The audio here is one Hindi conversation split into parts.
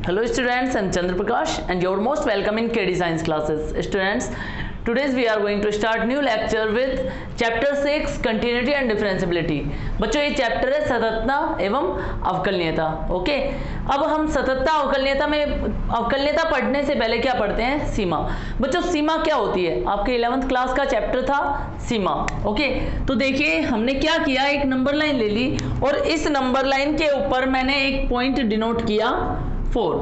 Hello students, I am Chandra Prakash and you are most welcome in KD Science classes. Students, today we are going to start new lecture with chapter 6 continuity and differentiability. बच्चों ये चैप्टर है सततता एवं अवकलनीयता. ओके, अब हम सततता अवकलनीयता में अवकलनीयता पढ़ने से पहले क्या पढ़ते हैं? सीमा. बच्चों सीमा क्या होती है? आपके 11th क्लास का चैप्टर था सीमा. ओके, तो देखिए हमने क्या किया, एक नंबर लाइन ले ली और इस नंबर लाइन के ऊपर मैंने एक पॉइंट डिनोट किया 4.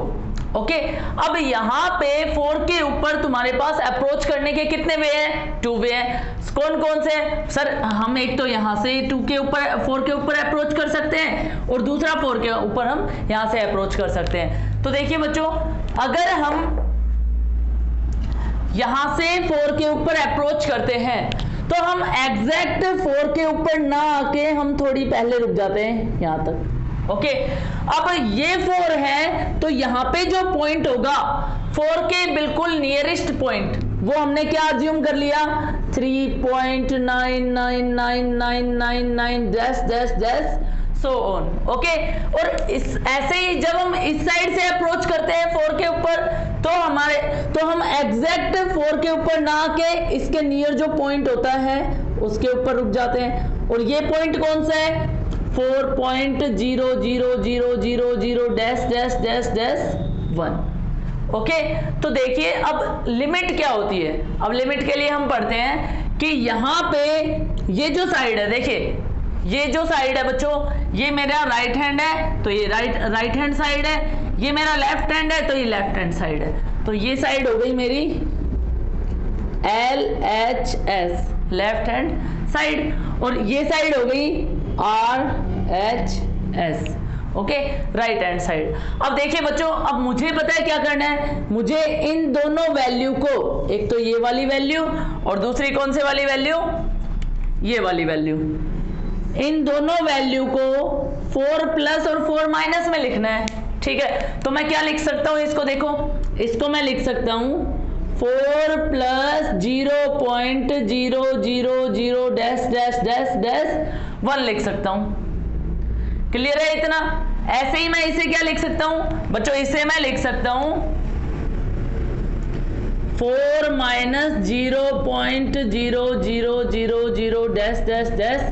ओके, अब यहाँ पे 4 के ऊपर तुम्हारे पास अप्रोच करने के कितने वे हैं? 2 वे हैं. कौन कौन से? सर हम एक तो यहाँ से 2 के ऊपर 4 के ऊपर अप्रोच कर सकते हैं और दूसरा 4 के ऊपर हम यहाँ से अप्रोच कर सकते हैं. तो देखिए बच्चों, अगर हम यहाँ से 4 के ऊपर अप्रोच करते हैं तो हम एग्जैक्ट 4 के ऊपर ना आके हम थोड़ी पहले रुक जाते हैं यहाँ तक. ओके, अब ये 4 है तो यहाँ पे जो पॉइंट होगा 4 के बिल्कुल नियरेस्ट पॉइंट वो हमने क्या अज्यूम कर लिया? 3.99999 dash dash dash so on. Okay, और ऐसे ही जब हम इस साइड से अप्रोच करते हैं 4 के ऊपर तो हम एग्जैक्ट 4 के ऊपर ना आके इसके नियर जो पॉइंट होता है उसके ऊपर रुक जाते हैं. और ये पॉइंट कौन सा है? 4.00000 dash dash dash dash 1. Okay, तो देखिए अब लिमिट क्या होती है. अब लिमिट के लिए हम पढ़ते हैं कि यहाँ पे ये जो साइड है, देखिए ये जो साइड है बच्चों, ये मेरा राइट हैंड है तो ये राइट हैंड साइड है, ये मेरा लेफ्ट हैंड है तो ये लेफ्ट हैंड साइड है. तो ये साइड हो गई मेरी LHS लेफ्ट हैंड साइड और ये साइड हो गई RHS. Okay, right hand side. अब देखिए बच्चों, अब मुझे पता है क्या करना है. मुझे इन दोनों वैल्यू को, एक तो ये वाली वैल्यू और दूसरी कौन से वाली वैल्यू? ये वाली वैल्यू. इन दोनों वैल्यू को 4 प्लस और 4 माइनस में लिखना है. ठीक है, तो मैं क्या लिख सकता हूं? इसको देखो, इसको मैं लिख सकता हूं 4 plus 0.000 dash dash dash dash 1 लिख सकता हूं. क्लियर है इतना? ऐसे ही मैं इसे क्या लिख सकता हूं बच्चों? इसे मैं लिख सकता हूं 4 माइनस 0.0000 डैश डैश डैश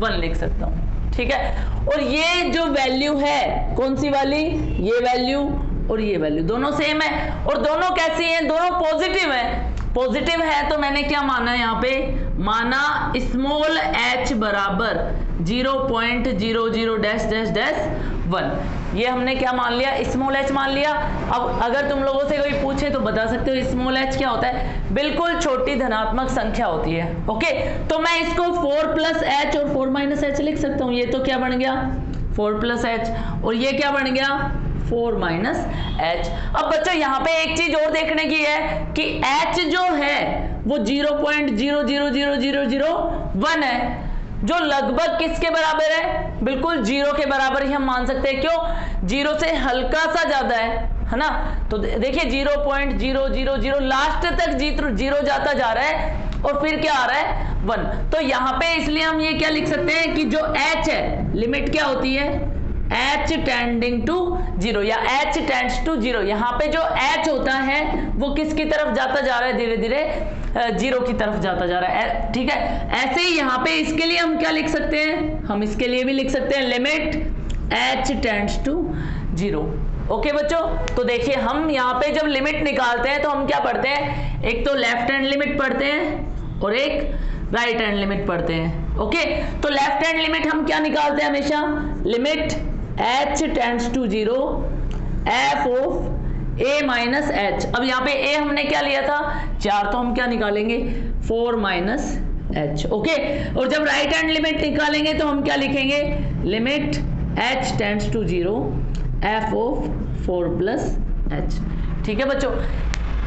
1 लिख सकता हूं. ठीक है, और ये जो वैल्यू है कौन सी वाली? ये वैल्यू और ये वैल्यू दोनों सेम है और दोनों कैसी हैं? दोनों पॉजिटिव है. पॉजिटिव है तो मैंने क्या माना यहाँ पे? माना स्मॉल h बराबर 0.00 डैश डैश डैश 1. ये हमने क्या मान लिया? स्मॉल h मान लिया. अब अगर तुम लोगों से कोई पूछे तो बता सकते हो स्मॉल h क्या होता है? बिल्कुल छोटी धनात्मक संख्या होती है. ओके, तो मैं इसको 4 प्लस h और 4 माइनस h लिख सकता हूँ. ये तो क्या बन गया? 4 प्लस h और ये क्या बन गया? 4 माइनस h. अब बच्चों यहाँ पे एक चीज और देखने की है कि h जो है वो 0.00001 है जो लगभग किसके बराबर है? बिल्कुल 0 के बराबर ही हम मान सकते हैं. क्यों? 0 से हल्का सा ज्यादा है ना? तो देखिए 0.000 लास्ट तक 0 जाता जा रहा है और फिर क्या आ रहा है? 1. तो यहाँ पे इसलिए हम ये क्या लिख सकते हैं कि जो h है, लिमिट क्या होती है? h टेंडिंग टू 0 या h टेंड्स टू 0. यहाँ पे जो h होता है वो किसकी तरफ जाता जा रहा है? धीरे धीरे 0 की तरफ जाता जा रहा है. ठीक है, ऐसे ही यहाँ पे इसके लिए हम क्या लिख सकते हैं? हम इसके लिए भी लिख सकते हैं limit h tends to 0. Okay बच्चों, तो देखिए हम यहाँ पे जब लिमिट निकालते हैं तो हम क्या पढ़ते हैं? एक तो लेफ्ट हैंड लिमिट पढ़ते हैं और एक राइट हैंड लिमिट पढ़ते हैं. ओके, तो लेफ्ट हैंड लिमिट हम क्या निकालते हैं हमेशा? Limit h tends to 0 f of a minus h. अब यहाँ पे a हमने क्या लिया था? 4, तो हम क्या निकालेंगे? 4 माइनस h. ओके, और जब राइट हैंड लिमिट निकालेंगे तो हम क्या लिखेंगे? Limit h tends to 0 f of 4 plus h. ठीक है बच्चों,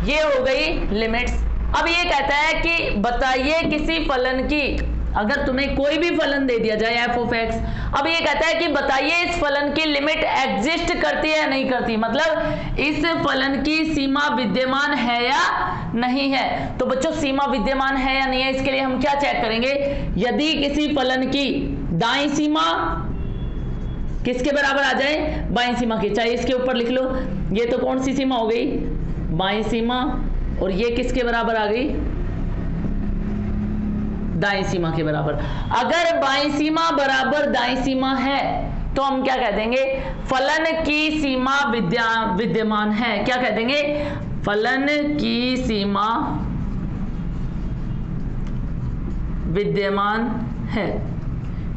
ये हो गई लिमिट्स. अब ये कहता है कि बताइए किसी फलन की, अगर तुम्हें कोई भी फलन दे दिया जाए f ऑफ x, अब ये कहता है कि बताइए इस फलन की लिमिट एग्जिस्ट करती है या नहीं करती, मतलब इस फलन की सीमा विद्यमान है या नहीं है. तो बच्चों सीमा विद्यमान है या नहीं है, इसके लिए हम क्या चेक करेंगे? यदि किसी फलन की दाईं सीमा किसके बराबर आ जाए, बाईं सीमा के। चाहे इसके ऊपर लिख लो, ये तो कौन सी सीमा हो गई, बाईं सीमा, और ये किसके बराबर आ गई, दाईं सीमा के बराबर। अगर बाईं सीमा बराबर दाईं सीमा है तो हम क्या कह देंगे, फलन की सीमा विद्यमान है। क्या कह देंगे, फलन की सीमा विद्यमान है।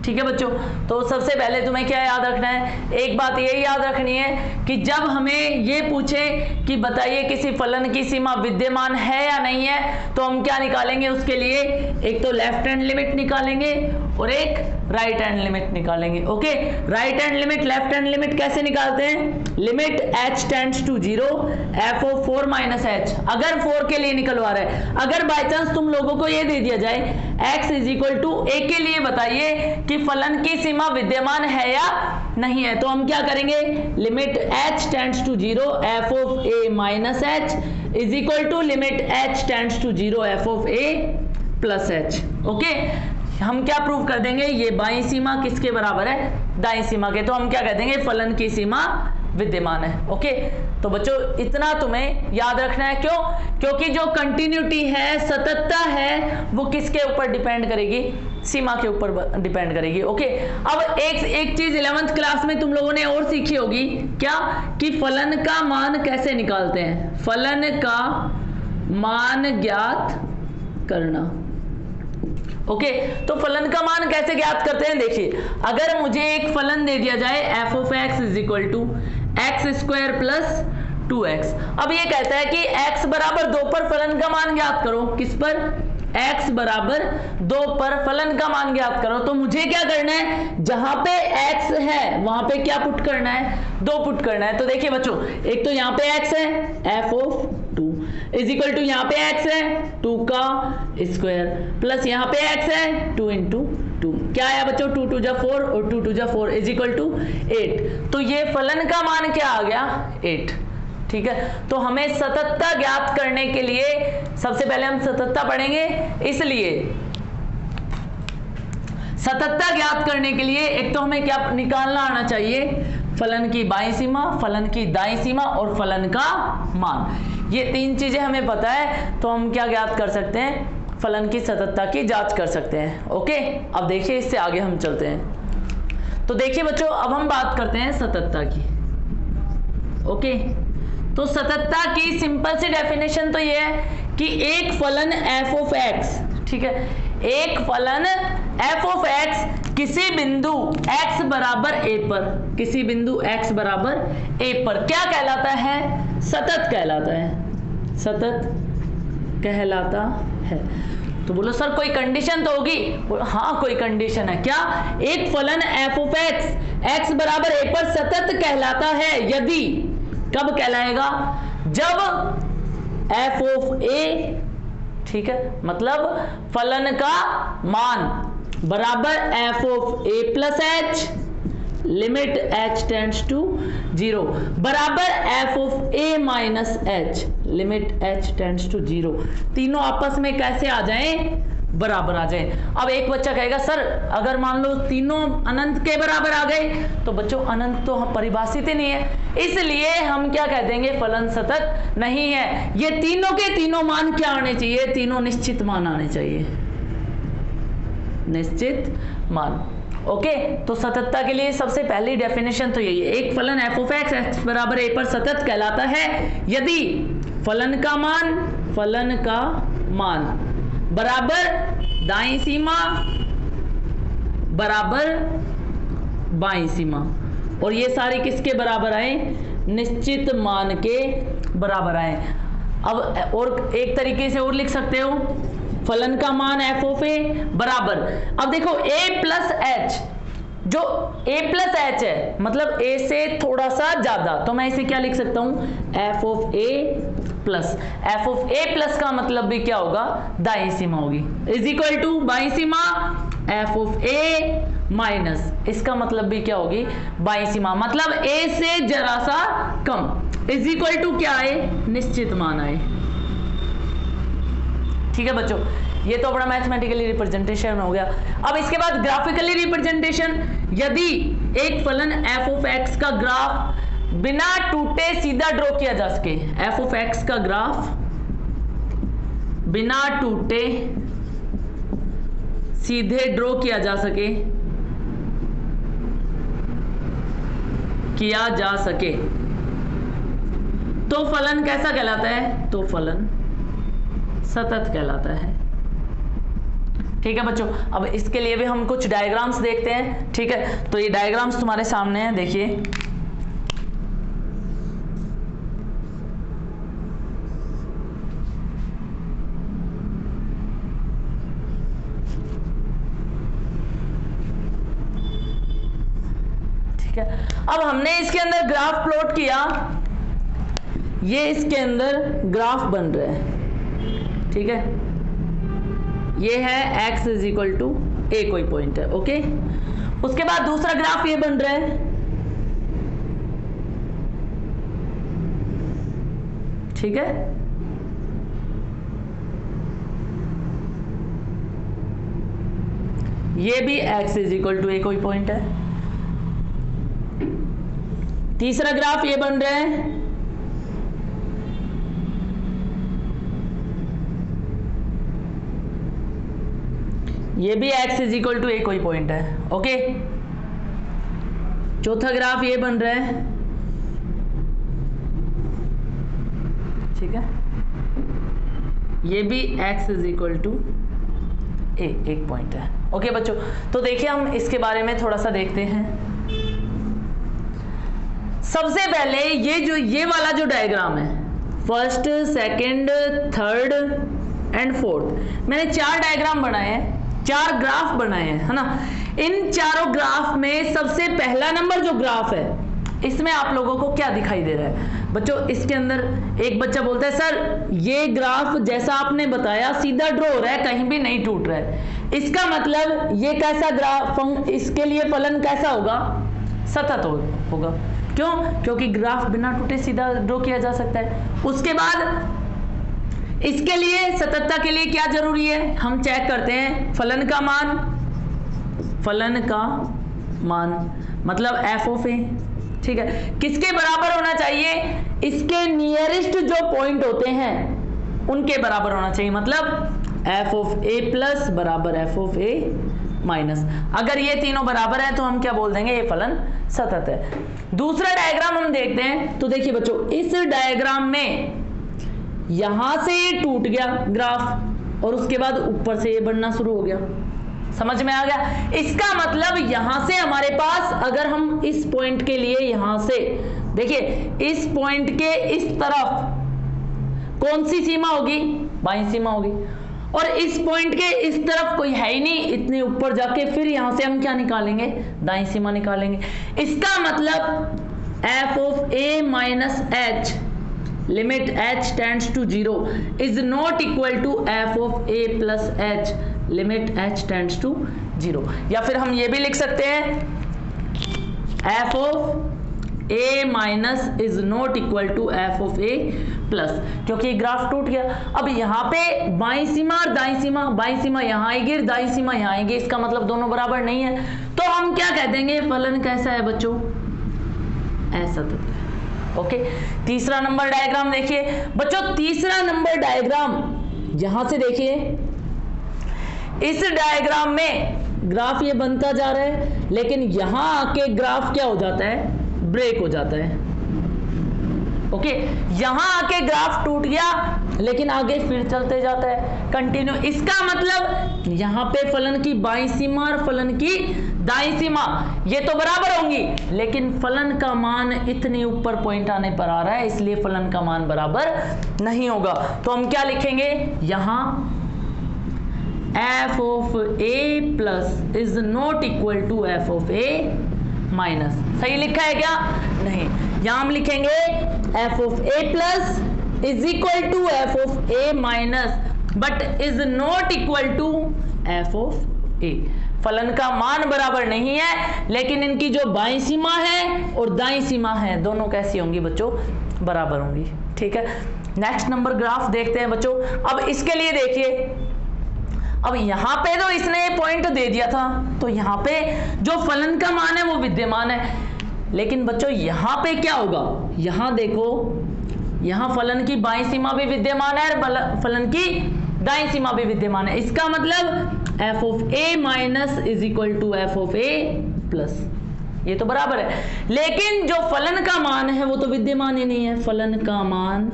ठीक है बच्चों, तो सबसे पहले तुम्हें क्या याद रखना है, एक बात ये याद रखनी है कि जब हमें ये पूछे कि बताइए किसी फलन की सीमा विद्यमान है या नहीं है, तो हम क्या निकालेंगे उसके लिए, एक तो लेफ्ट हैंड लिमिट निकालेंगे और एक राइट हैंड लिमिट निकालेंगे। Okay, right hand limit left hand limit कैसे निकालते हैं, limit h tends to 0 f of 4 minus h, अगर 4 के लिए निकलवा रहे हैं। अगर बाय चांस तुम लोगों को ये दे दिया जाए x is equal to a के लिए बताइए कि फलन की सीमा विद्यमान है या नहीं है, तो हम क्या करेंगे, limit h tends to 0 f of a minus h is equal to limit h tends to 0 f of a plus h। Okay, हम क्या प्रूव कर देंगे, ये बाईं सीमा किसके बराबर है, दाईं सीमा के, तो हम क्या कह देंगे, फलन की सीमा विद्यमान है। ओके, तो बच्चों इतना तुम्हें याद रखना है, क्यों, क्योंकि जो कंटिन्यूटी है, सततता है, वो किसके ऊपर डिपेंड करेगी, सीमा के ऊपर डिपेंड करेगी। ओके, अब एक चीज 11th क्लास में तुम लोगों ने और सीखी होगी, क्या, कि फलन का मान कैसे निकालते हैं, फलन का मान ज्ञात करना। ओके, तो फलन का मान कैसे ज्ञात करते हैं, देखिए, अगर मुझे एक फलन दे दिया जाए f of x is equal to x square plus 2x, अब ये कहता है कि x बराबर 2 पर फलन का मान ज्ञात करो, किस पर, x बराबर 2 पर फलन का मान ज्ञात करो। तो मुझे क्या करना है, जहां पे x है वहां पे क्या पुट करना है, 2 पुट करना है। तो देखिए बच्चों, एक तो यहाँ पे x है f of 2 is equal to यहाँ पे x है 2 का स्क्वायर प्लस यहाँ पे x है 2 इंटू 2, क्या आया बच्चों, 2 2 जा 4 और 2 2 जा 4 इज इक्वल टू 8। तो ये फलन का मान क्या आ गया, 8। ठीक है, तो हमें सततता ज्ञात करने के लिए सबसे पहले हम सततता पढ़ेंगे, इसलिए सततता ज्ञात करने के लिए एक तो हमें क्या निकालना आना चाहिए, फलन की बाईं सीमा, फलन की दाईं सीमा और फलन का मान। ये 3 चीजें हमें पता है तो हम क्या ज्ञात कर सकते हैं, फलन की सततता की जांच कर सकते हैं। ओके, अब देखिए इससे आगे हम चलते हैं। तो देखिए बच्चों, अब हम बात करते हैं सततता की। ओके, तो सततता की सिंपल सी डेफिनेशन तो ये है कि एक फलन f ऑफ x, ठीक है, एक फलन f ऑफ x किसी बिंदु x बराबर a पर, किसी बिंदु x बराबर a पर क्या कहलाता है, सतत कहलाता है, सतत कहलाता है। तो बोलो सर कोई कंडीशन तो होगी, हाँ कोई कंडीशन है, क्या, एक फलन f ऑफ x बराबर a पर सतत कहलाता है यदि, कब कहलाएगा, जब f ऑफ a, ठीक है, मतलब फलन का मान बराबर f of a plus h limit h tends to 0 बराबर f of a minus h limit h tends to 0, तीनों आपस में कैसे आ जाएं, बराबर आ जाए। अब एक बच्चा कहेगा सर अगर मान लो तीनों अनंत के बराबर आ गए, तो बच्चों अनंत तो परिभाषित ही नहीं है, इसलिए हम क्या कह देंगे, फलन सतत नहीं है। ये तीनों के तीनों मान क्या आने चाहिए, तीनों निश्चित मान आने चाहिए, निश्चित मान। ओके, तो सततता के लिए सबसे पहली डेफिनेशन तो यही है, एक फलन f ऑफ x बराबर a पर सतत कहलाता है यदि फलन का मान बराबर दाईं सीमा बराबर बाईं सीमा, और ये सारे किसके बराबर आए, निश्चित मान के बराबर आए। अब और एक तरीके से और लिख सकते हो, फलन का मान f ऑफ a बराबर, अब देखो a प्लस h, जो a प्लस h है मतलब a से थोड़ा सा ज्यादा, तो मैं इसे क्या लिख सकता हूं, f of a plus, f of a plus का मतलब भी क्या होगा, दाईं सीमा होगी, इज इक्वल टू बाईं सीमा f ऑफ a माइनस, इसका मतलब भी क्या होगी, बाईं सीमा, मतलब a से जरा सा कम, इज इक्वल टू क्या आए, निश्चित मान आए। ठीक है बच्चों, ये तो अपना मैथमेटिकली रिप्रेजेंटेशन हो गया। अब इसके बाद ग्राफिकली रिप्रेजेंटेशन, यदि एक फलन एफ ऑफ एक्स का ग्राफ बिना टूटे सीधा ड्रॉ किया जा सके, एफ ऑफ एक्स का ग्राफ बिना टूटे सीधे ड्रॉ किया जा सके तो फलन कैसा कहलाता है? तो फलन सतत कहलाता है। ठीक है बच्चों, अब इसके लिए भी हम कुछ डायग्राम्स देखते हैं। ठीक है, तो ये डायग्राम्स तुम्हारे सामने हैं, देखिए। ठीक है, अब हमने इसके अंदर ग्राफ प्लॉट किया, ये इसके अंदर ग्राफ बन रहा है। ठीक है, ये है x इज इक्वल टू ए कोई पॉइंट है। ओके, उसके बाद दूसरा ग्राफ ये बन रहा है। ठीक है, ये भी x इज इक्वल टू ए कोई पॉइंट है। तीसरा ग्राफ ये बन रहा है, ये भी x इज इक्वल टू ए कोई पॉइंट है। ओके, चौथा ग्राफ ये बन रहा है। ठीक है, ये भी x इज इक्वल टू ए एक पॉइंट है। ओके बच्चों, तो देखिए हम इसके बारे में थोड़ा सा देखते हैं। सबसे पहले ये वाला जो डायग्राम है, first, second, third and fourth, मैंने 4 डायग्राम बनाए हैं, 4 ग्राफ बनाए हैं, है ना। इन चारों ग्राफ में सबसे पहला नंबर जो ग्राफ है, इसमें आप लोगों को क्या दिखाई दे रहा है बच्चों? इसके अंदर एक बच्चा बोलता है सर ये ग्राफ जैसा आपने बताया सीधा ड्रॉ हो रहा है, कहीं भी नहीं टूट रहा है। इसका मतलब ये कैसा ग्राफ, इसके लिए फलन कैसा होगा? सतत होगा। क्यों? क्योंकि ग्राफ बिना टूटे सीधा ड्रॉ किया जा सकता है। उसके बाद इसके लिए सततता के लिए क्या जरूरी है? हम चेक करते हैं फलन का मान मतलब एफ ऑफ ए। ठीक है, किसके बराबर होना चाहिए? इसके नियरेस्ट जो पॉइंट होते हैं उनके बराबर होना चाहिए, मतलब एफ ऑफ ए प्लस बराबर एफ ऑफ ए माइनस। अगर ये तीनों बराबर है तो हम क्या बोल देंगे? ये फलन सतत है। दूसरा डायग्राम हम देखते हैं, तो देखिए बच्चों, इस डायग्राम में यहां से ये टूट गया ग्राफ और उसके बाद ऊपर से ये बढ़ना शुरू हो गया। समझ में आ गया? इसका मतलब यहां से हमारे पास, अगर हम इस पॉइंट के लिए यहां से देखिए, इस पॉइंट के इस तरफ कौन सी सीमा होगी? बाईं सीमा होगी। और इस पॉइंट के इस तरफ कोई है ही नहीं, इतने ऊपर जाके फिर यहां से हम क्या निकालेंगे? दाईं सीमा निकालेंगे। इसका मतलब f of a minus h limit h tends to 0 is not equal to f of a plus h limit h tends to 0। या फिर हम ये भी लिख सकते हैं f of a minus is not equal to f of a plus, क्योंकि ग्राफ टूट गया। अब यहाँ पे बाईं सीमा और दाईं सीमा, बाईं सीमा यहाँ आएगी और दाईं सीमा यहाँ आएगी, इसका मतलब दोनों बराबर नहीं है। तो हम क्या कह देंगे? फलन कैसा है बच्चों? असतत। ओके, तीसरा नंबर डायग्राम देखिए बच्चों। तीसरा नंबर डायग्राम यहां से देखिए, इस डायग्राम में ग्राफ ये बनता जा रहा है, लेकिन यहां आके ग्राफ क्या हो जाता है? ब्रेक हो जाता है। ओके, यहां आके ग्राफ टूट गया, लेकिन आगे फिर चलते जाता है कंटिन्यू। इसका मतलब यहां पे फलन की बाईं सीमा और फलन की दाईं सीमा ये तो बराबर होंगी, लेकिन फलन का मान इतने ऊपर पॉइंट आने पर आ रहा है, इसलिए फलन का मान बराबर नहीं होगा। तो हम क्या लिखेंगे यहां? F of a plus is not equal to f of a minus. सही लिखा है क्या? नहीं, यहां हम लिखेंगे f of a plus is equal to f of a minus but is not equal to f of a. फलन का मान बराबर नहीं है, लेकिन इनकी जो बाईं सीमा है और दाईं सीमा है दोनों कैसी होंगी बच्चों? बराबर होंगी। ठीक है, नेक्स्ट नंबर ग्राफ देखते हैं बच्चों। अब इसके लिए देखिए, अब यहां पे तो इसने पॉइंट दे दिया था, तो यहां पे जो फलन का मान है वो विद्यमान है। लेकिन बच्चों यहां पे क्या होगा, यहां देखो, यहां फलन की बाईं सीमा भी विद्यमान है और फलन की दाईं सीमा भी विद्यमान है। इसका मतलब f of a minus is equal to f of a plus, ये तो बराबर है। लेकिन जो फलन का मान है वो तो विद्यमान ही नहीं है, फलन का मान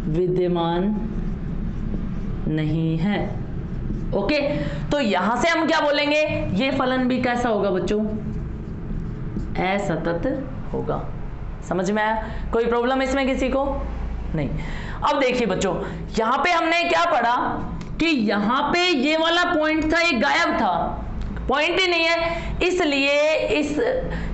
विद्यमान नहीं है। ओके, तो यहां से हम क्या बोलेंगे, ये फलन भी कैसा होगा बच्चों, असतत होगा। समझ में आया? कोई प्रॉब्लम इसमें किसी को नहीं। अब देखिए बच्चों, यहां पे हमने क्या पढ़ा कि यहां पे ये वाला पॉइंट था, ये गायब था, पॉइंट ही नहीं है, इसलिए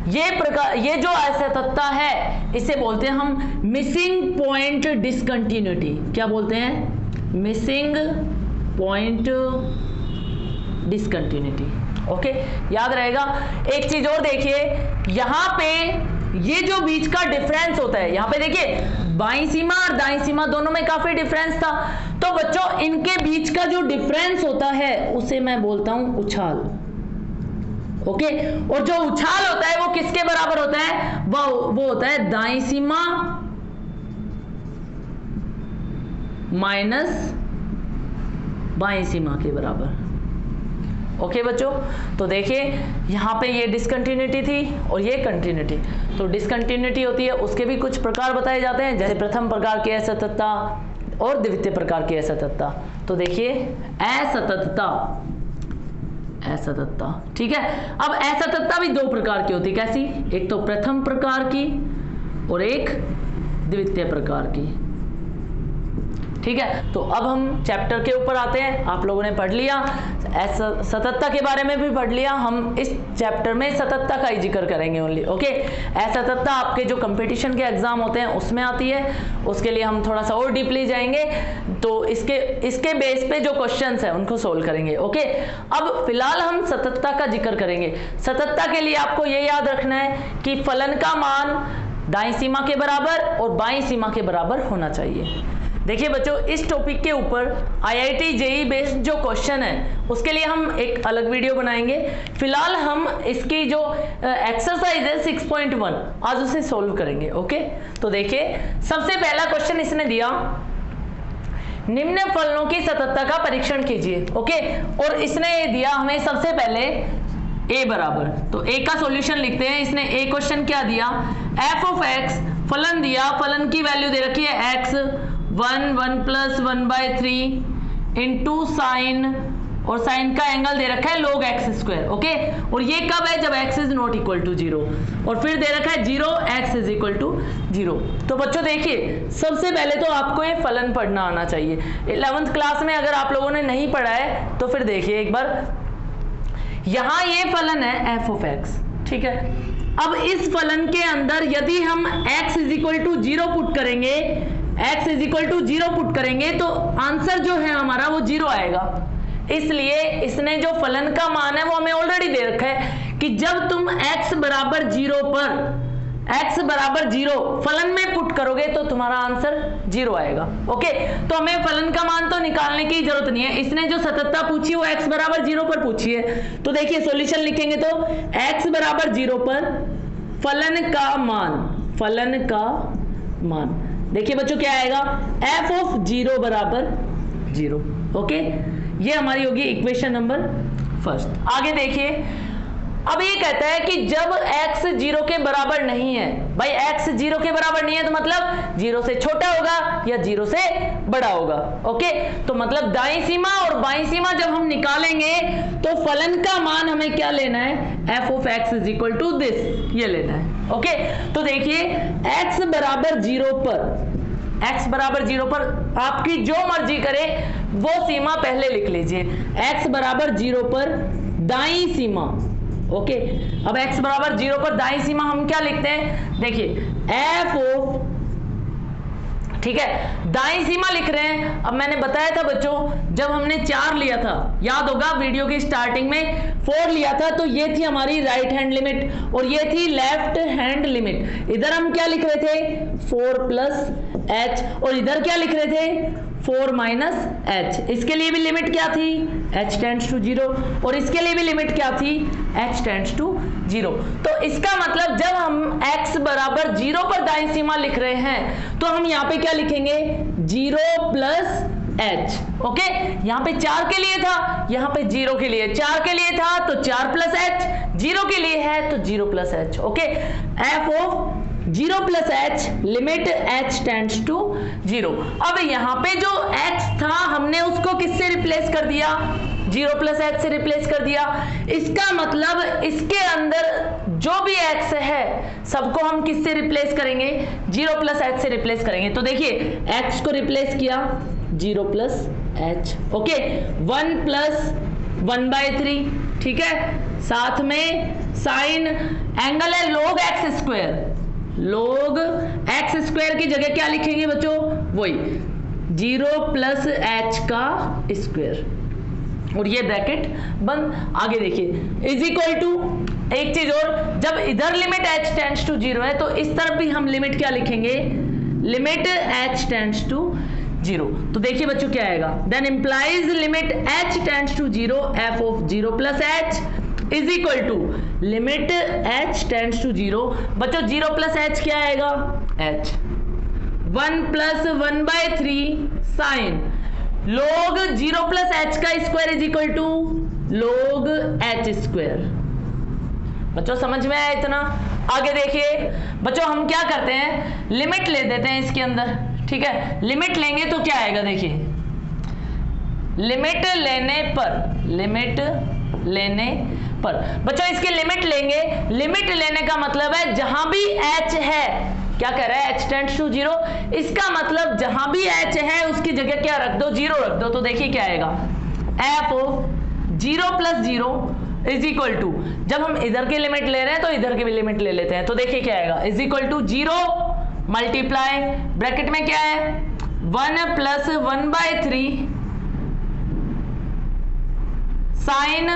ये जो असततता है इसे बोलते हैं हम मिसिंग पॉइंट डिसकंटिन्यूटी। क्या बोलते हैं? Missing point discontinuity. ओके, याद रहेगा। एक चीज और देखिए, यहां पे ये जो बीच का डिफरेंस होता है, यहां पे देखिए बाईं सीमा और दाईं सीमा दोनों में काफी डिफरेंस था, तो बच्चों इनके बीच का जो डिफरेंस होता है उसे मैं बोलता हूं उछाल। ओके, और जो उछाल होता है वो किसके बराबर होता है, वो होता है दाईं सीमा माइनस बाईं सीमा के बराबर। ओके बच्चों, तो देखिए यहां पे ये डिसकंटिन्यूटी थी और ये कंटिन्यूटी, तो डिसकंटिन्यूटी होती है उसके भी कुछ प्रकार बताए जाते हैं, जैसे प्रथम प्रकार की असततता और द्वितीय प्रकार की असततता। तो देखिए असततता, ठीक है। अब असततता भी दो प्रकार की होती है, कैसी? एक तो प्रथम प्रकार की और एक द्वितीय प्रकार की, ठीक है। तो अब हम चैप्टर के ऊपर आते हैं। आप लोगों ने पढ़ लिया, सततता के बारे में भी पढ़ लिया। हम इस चैप्टर में सततता का ही जिक्र करेंगे ओनली। ओके, असततता आपके जो कंपटीशन के एग्जाम होते हैं उसमें आती है, उसके लिए हम थोड़ा सा और डीपली जाएंगे, तो इसके बेस पे जो क्वेश्चंस हैं उनको सोल्व करेंगे। ओके, अब फिलहाल हम सततता का जिक्र करेंगे। सततता के लिए आपको ये याद रखना है कि फलन का मान दाईं सीमा के बराबर और बाईं सीमा के बराबर होना चाहिए। देखिए बच्चों, इस टॉपिक के ऊपर IIT JEE बेस्ड जो क्वेश्चन है उसके लिए हम एक अलग वीडियो बनाएंगे। फिलहाल हम इसकी जो एक्सरसाइज है 6.1 आज उसे सोल्व करेंगे। ओके, तो देखिए सबसे पहला क्वेश्चन इसने दिया, निम्न फलनों की सततता का परीक्षण कीजिए। ओके, और इसने दिया हमें सबसे पहले a बराबर, तो a का सॉल्यूशन लिखते हैं। इसने a क्वेश्चन क्या दिया, f ऑफ x फलन दिया, फलन की वैल्यू दे रखी है x 1 प्लस 1/3 इंटू साइन, और साइन का एंगल दे रखा है log x स्क्वायर। ओके, और ये कब है, जब x is not equal to 0, और फिर दे रखा है 0 x इज इक्वल टू 0। तो बच्चों देखिए, सबसे पहले तो आपको ये फलन पढ़ना आना चाहिए। 11th क्लास में अगर आप लोगों ने नहीं पढ़ा है तो फिर देखिए एक बार, यहां ये फलन है f ऑफ x, ठीक है। अब इस फलन के अंदर यदि हम x is equal to 0 put करेंगे, x is equal to 0 put करेंगे तो आंसर जो है हमारा वो 0 आएगा। इसलिए इसने जो फलन का मान है वो हमें ऑलरेडी दे रखा है कि जब तुम x बराबर 0 पर, x बराबर 0 फलन में पुट करोगे तो तुम्हारा आंसर 0 आएगा। ओके, तो हमें फलन का मान तो निकालने की जरूरत नहीं है। इसने जो सततता पूछी वो x बराबर 0 पर पूछी है, तो देखिए सॉल्यूशन लिखेंगे तो x बराबर 0 पर फलन का मान, देखिए बच्चों क्या आएगा, f ऑफ 0 बराबर 0। ओके, ये हमारी होगी इक्वेशन नंबर फर्स्ट। आगे देखिए, अब ये कहता है कि जब x 0 के बराबर नहीं है, भाई x 0 के बराबर नहीं है तो मतलब 0 से छोटा होगा या 0 से बड़ा होगा। ओके, तो मतलब दाईं सीमा और बाईं सीमा जब हम निकालेंगे तो फलन का मान हमें क्या लेना है, f of x is equal to this, ये लेना है। ओके, तो देखिए x बराबर 0 पर आपकी जो मर्जी करे वो सीमा पहले लिख लीजिए। x बराबर 0 पर दाईं सीमा। ओके, अब x बराबर 0 पर दाईं सीमा हम क्या लिखते हैं, देखिए f ऑफ, ठीक है, दाईं सीमा लिख रहे हैं। अब मैंने बताया था बच्चों, जब हमने 4 लिया था, याद होगा वीडियो की स्टार्टिंग में 4 लिया था, तो ये थी हमारी राइट हैंड लिमिट और ये थी लेफ्ट हैंड लिमिट। इधर हम क्या लिख रहे थे, 4 प्लस h, और इधर क्या लिख रहे थे, 4 माइनस एच। इसके लिए भी लिमिट क्या थी, h टेंड्स टू 0, और इसके लिए भी लिमिट क्या थी, h टेंड्स टू 0। तो इसका मतलब जब हम x बराबर 0 पर दाईं सीमा लिख रहे हैं तो हम यहाँ पे क्या लिखेंगे, 0 प्लस h। ओके, यहाँ पे 4 के लिए था, यहाँ पे 0 के लिए, 4 के लिए था तो 4 प्लस h, 0 के लिए है तो 0 plus h। Okay, f of 0 plus h limit h tends to 0। अब यहाँ पे जो x था हमने उसको किससे रिप्लेस कर दिया, 0 प्लस h से रिप्लेस कर दिया। इसका मतलब इसके अंदर जो भी x है सबको हम किससे रिप्लेस करेंगे, 0 प्लस h से रिप्लेस करेंगे। तो देखिए x को रिप्लेस किया 0 प्लस h। ओके, 1 प्लस 1/3, ठीक है, साथ में साइन एंगल है log x square, log x square की जगह क्या लिखेंगे बच्चों, वही 0 प्लस h का स्क्वायर, और ये ब्रैकेट बंद। आगे देखिए इज इक्वल टू, एक चीज और, जब इधर लिमिट h टेंड्स टू 0 है तो इस तरफ भी हम लिमिट क्या लिखेंगे, लिमिट h टेंड्स टू 0। तो देखिए बच्चों क्या आएगा, then implies limit h tends to 0 f of 0 plus h is equal to limit h tends to 0। बच्चों 0 प्लस h क्या आएगा, h, 1 plus 1/3 sine log 0 plus h का square is equal to log h square. बच्चों समझ में आया इतना। आगे देखिए बच्चों हम क्या करते हैं, लिमिट ले देते हैं इसके अंदर, ठीक है, लिमिट लेंगे तो क्या आएगा, देखिए लिमिट लेने पर बच्चों इसकी लिमिट लेंगे, लिमिट लेने का मतलब है जहां भी h है, क्या कह रहा है, h टेंड्स टू 0, इसका मतलब जहां भी h है उसकी जगह क्या रख दो, 0 रख दो। तो देखिए क्या आएगा, f of 0 plus 0 is equal to, जब हम इधर की लिमिट ले रहे हैं तो इधर की भी लिमिट ले लेते हैं। तो देखिए क्या आएगा, is equal to 0 multiply bracket में क्या है, 1 प्लस 1/3 साइन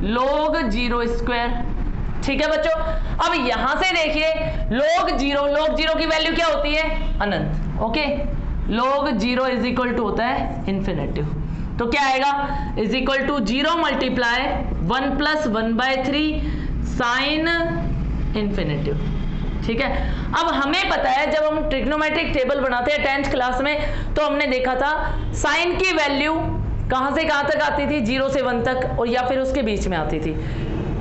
log 0 स्क्वायर। ठीक है बच्चों, अब यहां से देखिए log 0 की वैल्यू क्या होती है, अनंत। Okay, log 0 is equal to होता है इन्फिनेटिव। तो क्या आएगा, is equal to 0 multiply 1 plus 1/3 sine infinitive. ठीक है, अब हमें पता है जब हम ट्रिग्नोमेट्रिक टेबल बनाते हैं 10th क्लास में तो हमने देखा था साइन की वैल्यू कहां से कहां तक आती थी, 0 से 1 तक, और या फिर उसके बीच में आती थी।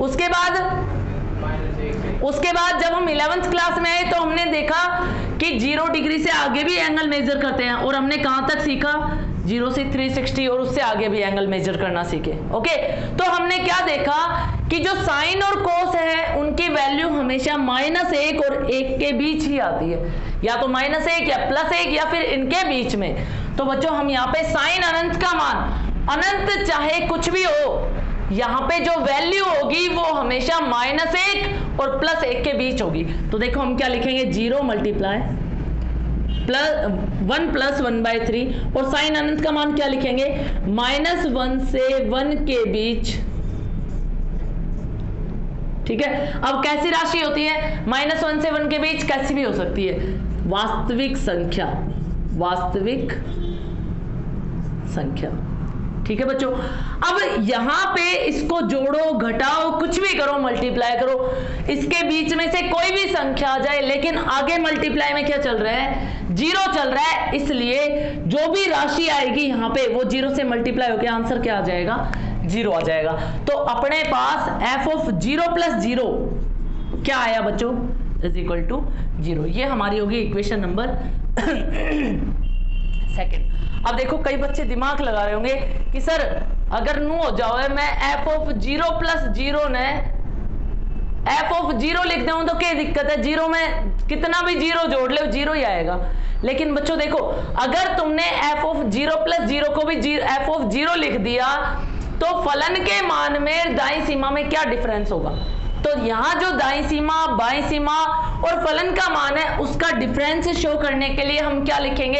उसके बाद जब हम 11th क्लास में आए तो हमने देखा कि 0 डिग्री से आगे भी एंगल मेजर करते हैं, और हमने कहां तक सीखा, 0 से 360 और उससे आगे भी एंगल मेजर करना सीखे। ओके, तो हमने क्या देखा कि जो साइन और कोस है उनकी वैल्यू हमेशा -1 और 1 के बीच ही आती है, या तो -1 या +1 या फिर इनके बीच में। तो बच्चों हम यहाँ पे साइन अनंत का मान, अनंत चाहे कुछ भी हो, यहाँ पे जो वैल्यू होगी वो हमेशा -1 और +1 के बीच होगी। तो देखो हम क्या लिखेंगे, 0 मल्टीप्लाई 1 प्लस 1/3, और साइन अनंत का मान क्या लिखेंगे, -1 से 1 के बीच। ठीक है, अब कैसी राशि होती है, -1 से 1 के बीच कैसी भी हो सकती है, वास्तविक संख्या। ठीक है बच्चों, अब यहां पे इसको जोड़ो घटाओ कुछ भी करो, मल्टीप्लाई करो, इसके बीच में से कोई भी संख्या आ जाए, लेकिन आगे मल्टीप्लाई में क्या चल रहा है, 0 चल रहा है, इसलिए जो भी राशि आएगी यहाँ पे वो 0 से मल्टीप्लाई होकर आंसर क्या आ जाएगा, 0 आ जाएगा। तो अपने पास f ऑफ 0 प्लस 0 क्या आया बच्चों, इज इक्वल टू 0। ये हमारी होगी इक्वेशन नंबर सेकंड। अब देखो कई बच्चे दिमाग लगा रहे होंगे कि सर अगर नू हो जाओ मैं f ऑफ 0 प्लस 0 ने f ऑफ 0 लिख दूं तो क्या दिक्कत है, 0 में कितना भी 0 जोड़ ले 0 ही आएगा। लेकिन बच्चों देखो अगर तुमने f ऑफ 0 प्लस 0 को भी f ऑफ 0 लिख दिया तो फलन के मान में दाईं सीमा में क्या डिफरेंस होगा, तो यहाँ जो दाईं सीमा बाईं सीमा और फलन का मान है उसका डिफरेंस शो करने के लिए हम क्या लिखेंगे,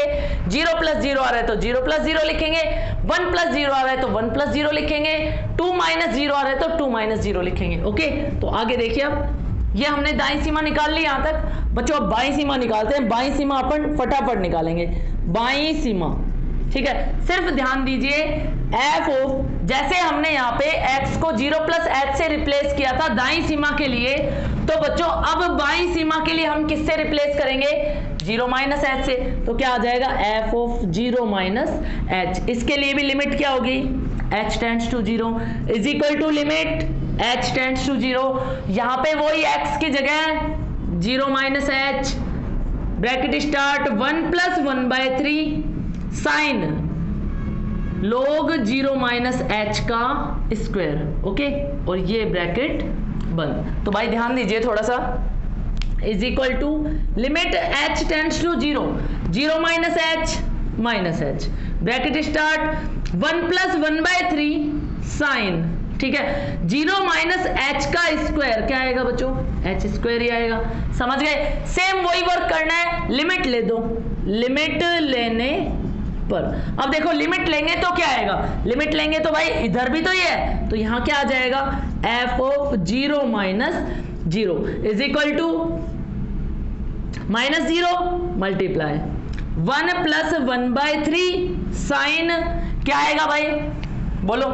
0 प्लस 0 आ रहा है तो 0 प्लस 0 लिखेंगे, 1 प्लस 0 आ रहा है तो 1 प्लस 0 लिखेंगे, 2 माइनस 0 आ रहा है तो 2 माइनस 0 लिखेंगे। ओके, तो आगे देखिए, अब ये हमने दाईं सीमा निकाल ली यहां तक। बच्चों अब बाईं सीमा निकालते हैं, बाईं सीमा अपन फटाफट निकालेंगे। बाईं सीमा ठीक है, सिर्फ ध्यान दीजिए एफ ऑफ, जैसे हमने यहाँ पे x को 0 प्लस h से रिप्लेस किया था दाईं सीमा के लिए, तो बच्चों अब बाईं सीमा के लिए हम किससे रिप्लेस करेंगे? 0 माइनस h से। तो क्या आ जाएगा? f of 0 minus h। इसके लिए भी लिमिट क्या होगी? h tends to 0 is equal to limit h tends to 0। यहाँ पे वही x की जगह 0 minus h bracket start 1 plus 1/3 sine log 0 minus h का स्क्वायर, ओके, और ये ब्रैकेट बंद। तो भाई ध्यान दीजिए थोड़ा सा, is equal to limit h tends to 0 minus h bracket start 1 plus 1/3 sine, ठीक है, 0 माइनस h का स्क्वायर क्या आएगा बच्चों? h स्क्वायर ही आएगा। समझ गए? सेम वही वर्क करना है, लिमिट ले दो, लिमिट लेने पर अब देखो लिमिट लेंगे तो क्या आएगा? लिमिट लेंगे तो भाई इधर भी तो ये है, तो यहां क्या आ जाएगा? f of 0 minus 0 is equal to minus 0 multiply 1 plus 1/3 sine क्या आएगा भाई? बोलो।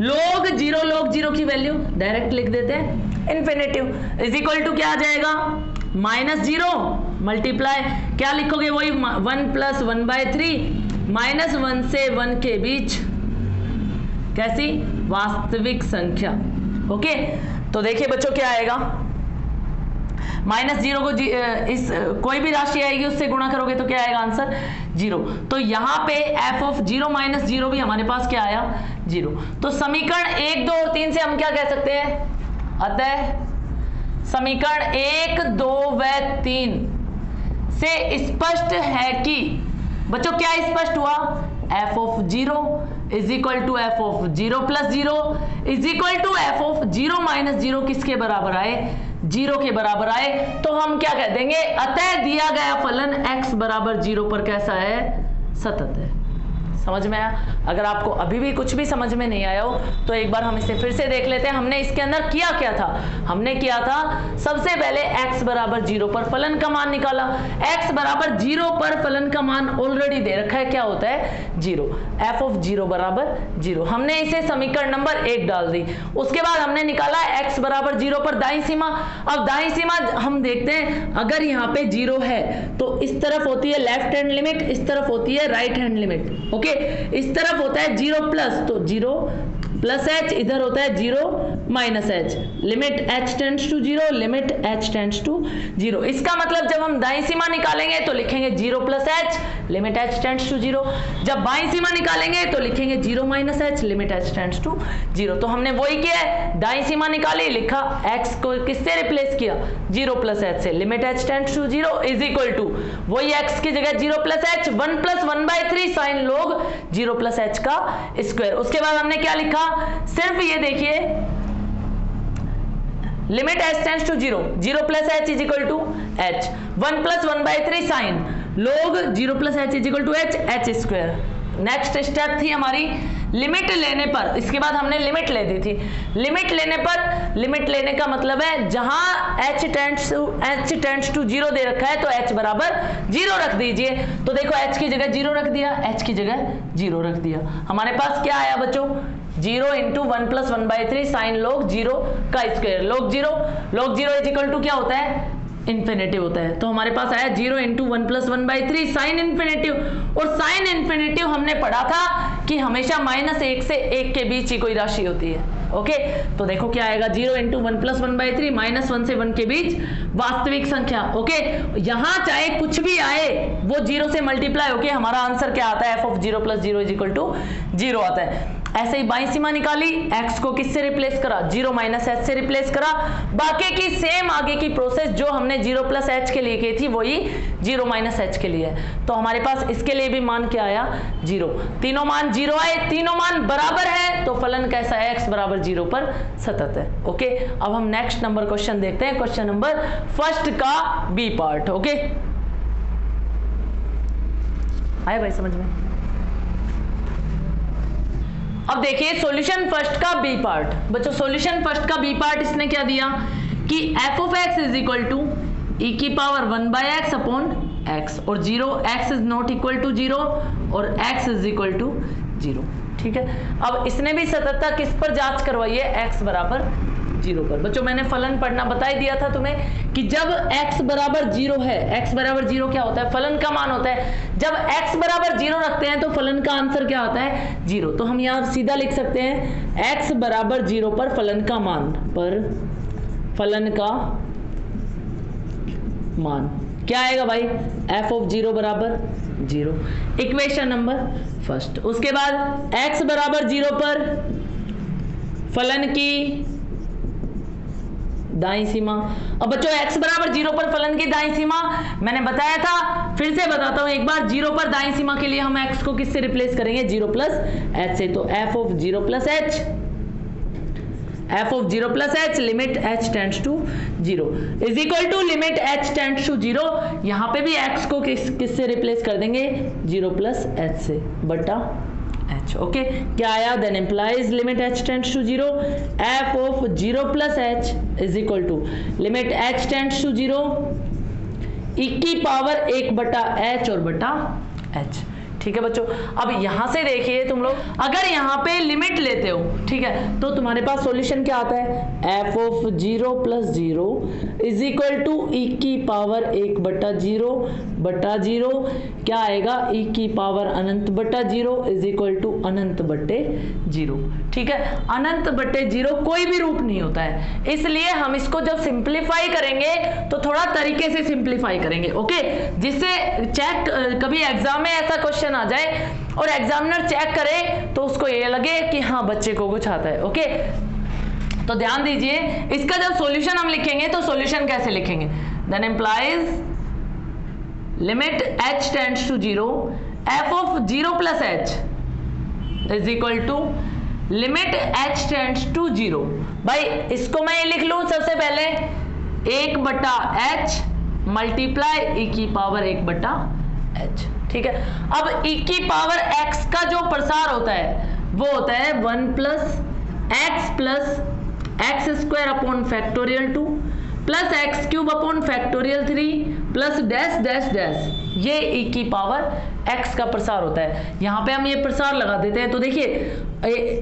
log 0 की वैल्यू डायरेक्ट लिख देते हैं, इन्फिनेटिव इज इक्वल टू क्या आ जाएगा? माइनस 0 मल्टीप्लाई क्या लिखोगे? वही 1 प्लस 1/3 माइनस 1 से 1 के बीच कैसी वास्तविक संख्या, ओके। तो देखिए बच्चों क्या आएगा? माइनस 0 को इस कोई भी राशि आएगी उससे गुणा करोगे तो क्या आएगा आंसर? 0। तो यहां पे f ऑफ 0 माइनस 0 भी हमारे पास क्या आया? 0। तो समीकरण 1, 2 और 3 से हम क्या कह सकते हैं? अतः समीकरण 1, 2 व 3 से स्पष्ट है कि बच्चों क्या स्पष्ट हुआ? f of 0 is equal to f of 0 plus 0 is equal to f of 0 minus 0 किसके बराबर आए? 0 के बराबर आए। तो हम क्या कह देंगे? अतः दिया गया फलन x बराबर 0 पर कैसा है? सतत है। समझ में आया? अगर आपको अभी भी कुछ भी समझ में नहीं आया हो तो एक बार हम इसे फिर से देख लेते हैं। हमने इसके अंदर किया क्या था? हमने किया था सबसे पहले x बराबर 0 पर फलन का मान निकाला। x बराबर 0 पर फलन का मान ऑलरेडी दे रखा है, क्या होता है? 0। f ऑफ 0 बराबर 0, हमने इसे समीकरण नंबर 1 डाल दी। उसके बाद हमने निकाला x बराबर 0 पर दाईं सीमा। अब दाईं सीमा हम देखते हैं, अगर यहाँ पे 0 है तो इस तरफ होती है लेफ्ट हैंड लिमिट, इस तरफ होती है राइट हैंड लिमिट, ओके। इस तरफ होता है 0 प्लस, तो 0 प्लस h, इधर होता है 0 minus h, limit h tends to 0, limit h tends to 0। इसका मतलब जब हम दाईं सीमा निकालेंगे तो लिखेंगे 0 plus h, limit h tends to 0। जब बाईं सीमा निकालेंगे तो लिखेंगे 0 minus h, limit h tends to 0। तो हमने वही किया है, दाईं सीमा निकाली, लिखा x को किससे रिप्लेस किया? 0 प्लस h से, limit h tends to 0 is equal to वही x की जगह 0 plus h 1 plus 1/3 sine log 0 plus h का स्क्वायर। उसके बाद हमने क्या लिखा? सिर्फ ये देखिए, limit h tends to 0 plus h is equal to h, 1 plus 1/3 sine log 0 plus h is equal to h square. Next step थी हमारी लिमिट लेने पर। इसके बाद हमने लिमिट ले दी थी। लिमिट लेने पर, लिमिट लेने का मतलब है जहां h टेंड्स टू 0 दे रखा है तो h बराबर 0 रख दीजिए। तो देखो h की जगह 0 रख दिया, h की जगह 0 रख दिया। हमारे पास क्या आया बच्चों? 0 इंटू 1 प्लस 1/3 साइन log 0 का square. log 0 is equal to क्या होता है? इन्फिनेटिव होता है। तो हमारे पास आया 0 इंटू 1 प्लस 1/3 साइन इन्फिनेटिव। और साइन इन्फिनेटिव हमने पढ़ा था कि हमेशा -1 से 1 के बीच ही कोई राशि होती है, ओके। तो देखो क्या आएगा? 0 इंटू 1 प्लस 1/3 -1 से 1 के बीच वास्तविक संख्या, ओके। यहां चाहे कुछ भी आए वो 0 से मल्टीप्लाई होके हमारा आंसर क्या आता है? f of 0 plus 0 is equal to 0 आता है। ऐसे ही बाईं सीमा निकाली, x को किससे रिप्लेस करा? 0 माइनस h से रिप्लेस करा। बाकी की सेम आगे की प्रोसेस जो हमने 0 प्लस h के लिए की थी वही 0 माइनस h के लिए। तो हमारे पास इसके लिए भी मान क्या आया? 0। तीनों मान 0 आए, तीनों मान बराबर है, तो फलन कैसा है? x बराबर 0 पर सतत है, ओके। अब हम नेक्स्ट नंबर क्वेश्चन देखते हैं, क्वेश्चन नंबर फर्स्ट का बी पार्ट, ओके। आए भाई समझ में? अब देखिए सॉल्यूशन फर्स्ट का बी पार्ट। बच्चों सॉल्यूशन फर्स्ट का बी पार्ट इसने क्या दिया कि f of x is equal to e की पावर 1/x अपॉन x, और 0 x is not equal to 0 और x इज इक्वल टू 0। ठीक है, अब इसने भी सततता किस पर जांच करवाई है, x बराबर 0 पर। बच्चों मैंने फलन पढ़ना बता ही दिया था तुम्हें कि जब x बराबर 0 है, x बराबर 0 क्या होता है, फलन का मान होता है। जब x बराबर 0 रखते हैं तो फलन का आंसर क्या होता है, 0। तो हम यहाँ सीधा लिख सकते हैं x बराबर 0 पर फलन का मान, पर फलन का मान क्या आएगा भाई, f ऑफ 0 बराबर 0, इक्वेशन नंबर फर्स्ट। उसके बाद x बराबर 0 पर फलन की दाईं सीमा। अब बच्चों x बराबर 0 पर फलन की दाईं सीमा मैंने बताया था, फिर से बताता हूं एक बार। 0 पर दाईं सीमा के लिए हम x को किससे रिप्लेस करेंगे, 0 प्लस h से। तो f of 0 plus h, f of 0 plus h limit h tends to 0 is equal to limit h tends to 0। यहां पे भी x को किससे रिप्लेस कर देंगे, 0 प्लस h से बटा h। ओके, क्या आया, then implies limit h tends to 0, f of 0 plus h is equal to limit h tends to 0 e की पावर 1 बटा h और बटा h। ठीक है बच्चों, अब यहां से देखिए तुम लोग, अगर यहां पे लिमिट लेते हो, ठीक है, तो तुम्हारे पास सॉल्यूशन क्या आता है, f of 0 plus 0 is equal to e की पावर 1 बटा 0 बटा 0, क्या आएगा, e की पावर अनंत बटा 0 इज इक्वल टू अनंत बटे 0। ठीक है, अनंत बटे 0 कोई भी रूप नहीं होता है, इसलिए हम इसको जब सिंप्लीफाई करेंगे तो थोड़ा तरीके से सिंप्लीफाई करेंगे। ओके, जिससे चेक कभी एग्जाम में ऐसा क्वेश्चन आ जाए और एग्जामिनर चेक करे तो उसको ये लगे कि हाँ बच्चे को कुछ आता है। ओके, तो ध्यान दीजिए, इसका जब सॉल्यूशन हम लिखेंगे तो सॉल्यूशन कैसे लिखेंगे, then implies limit h tends to 0 f of 0 plus h is equal to limit h tends to 0। भाई इसको मैं ये लिख लूं सबसे पहले 1 बटा h मल्टीप्लाई e की पावर 1 बटा h। ठीक है, अब e की पावर x का जो प्रसार होता है वो होता है 1 plus x square upon factorial 2 plus x cube upon factorial 3 plus dash dash dash, ये e की पावर x का प्रसार होता है। यहाँ पे हम ये प्रसार लगा देते हैं, तो देखिए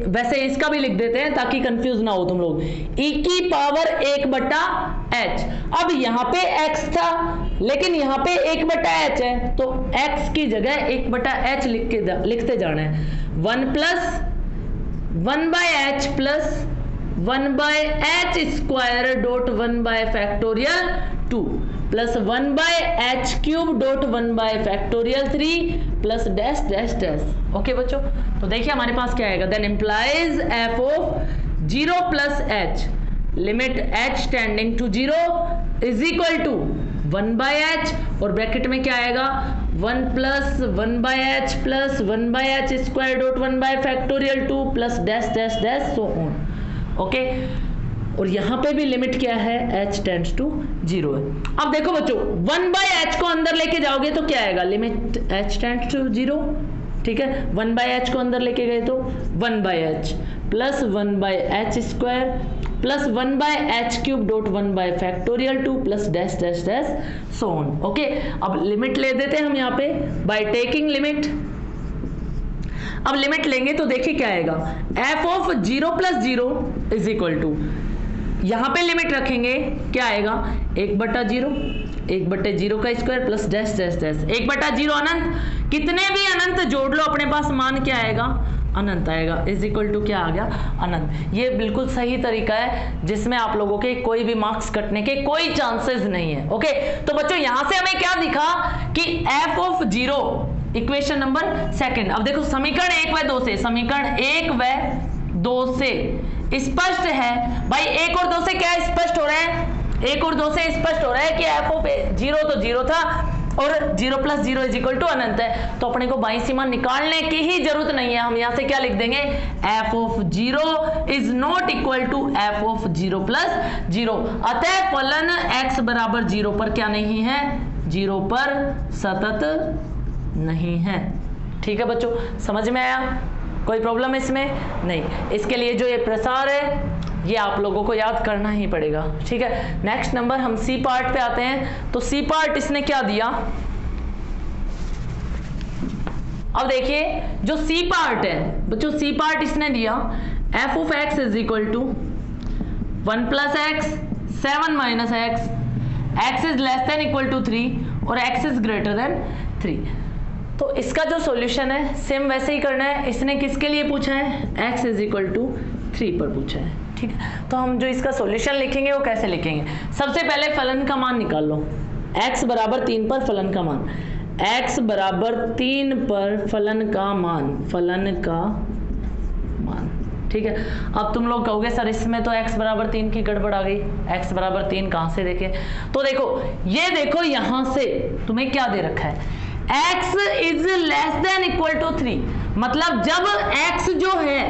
वैसे इसका भी लिख देते हैं ताकि कंफ्यूज ना हो तुम लोग, e की पावर 1 बटा h। अब यहाँ पे x था लेकिन यहाँ पे 1 बटा h है, तो x की जगह 1 बटा h लिखते जाना है। 1 plus 1 by h plus 1 by h square dot 1 by factorial 2 plus 1 by h cube dot 1 by factorial 3 plus dash dash dash. Okay बच्चों, तो देखिए हमारे पास क्या आएगा, then implies f of 0 plus h limit h tending to 0 is equal to 1 by h, और ब्रैकेट में क्या आएगा 1 plus 1 by h plus 1 by h square dot 1 by factorial 2 plus dash dash dash so on. Okay, और यहां पे भी लिमिट क्या है, h टेंड्स टू 0 है। अब देखो बच्चों 1 बाय h को अंदर लेके जाओगे तो क्या आएगा, लिमिट h टेंड्स टू 0। ठीक है, 1 बाय h को अंदर लेके गए तो 1 by h plus 1 by h square plus 1 by h cube dot 1 by factorial 2 plus dash dash dash so on. Okay, अब लिमिट ले देते हैं हम यहाँ पे बाय टेकिंग लिमिट। अब लिमिट लेंगे तो देखिए क्या आएगा, f of 0 plus 0 is equal to, यहां पे लिमिट रखेंगे क्या आएगा 1 बटा 0, 1 बटे 0 का square plus dash dash dash 1 बटा 0 अनंत, कितने भी अनंत जोड़ लो अपने पास मान क्या आएगा, अनंत आएगा, इज इक्वल टू क्या आ गया, अनंत। ये बिल्कुल सही तरीका है जिसमें आप लोगों के कोई भी मार्क्स कटने के कोई चांसेस नहीं है। ओके, तो बच्चों यहां से हमें क्या दिखा कि f of 0 equation number second. अब देखो समीकरण 1 व 2 से, समीकरण 1 व 2 से स्पष्ट है भाई, 1 और 2 से क्या स्पष्ट हो रहा है, 1 और 2 से स्पष्ट हो रहा है कि f ऑफ 0 तो 0 था और 0 प्लस 0 इज इक्वल टू अनंत है, तो अपने को बाईं सीमा निकालने की ही जरूरत नहीं है। हम यहां से क्या लिख देंगे, f of 0 is not equal to f of 0 plus 0। अतः फलन x बराबर 0 पर क्या नहीं है, 0 पर सतत नहीं है। ठीक है बच्चों, समझ में आया, कोई प्रॉब्लम इसमें नहीं। इसके लिए जो ये प्रसार है ये आप लोगों को याद करना ही पड़ेगा, ठीक है। नेक्स्ट नंबर हम सी पार्ट पे आते हैं। तो सी पार्ट इसने क्या दिया, अब देखिए जो सी पार्ट है बच्चों, सी पार्ट इसने दिया f of x is equal to 1 plus x 7 minus x, x is less than equal to 3 और एक्स इज ग्रेटर देन 3। तो इसका जो सॉल्यूशन है सेम वैसे ही करना है। इसने किसके लिए पूछा है, x इज इक्वल टू 3 पर पूछा है, ठीक है। तो हम जो इसका सॉल्यूशन लिखेंगे वो कैसे लिखेंगे, सबसे पहले फलन का मान निकाल लो। x बराबर 3 पर फलन का मान, x बराबर 3 पर फलन का मान, ठीक है। अब तुम लोग कहोगे सर इसमें तो x बराबर 3 की गड़बड़ आ गई, x बराबर 3 कहां से देखें, तो देखो ये देखो यहां से तुम्हें क्या दे रखा है, x is less than equal to 3, मतलब जब x जो है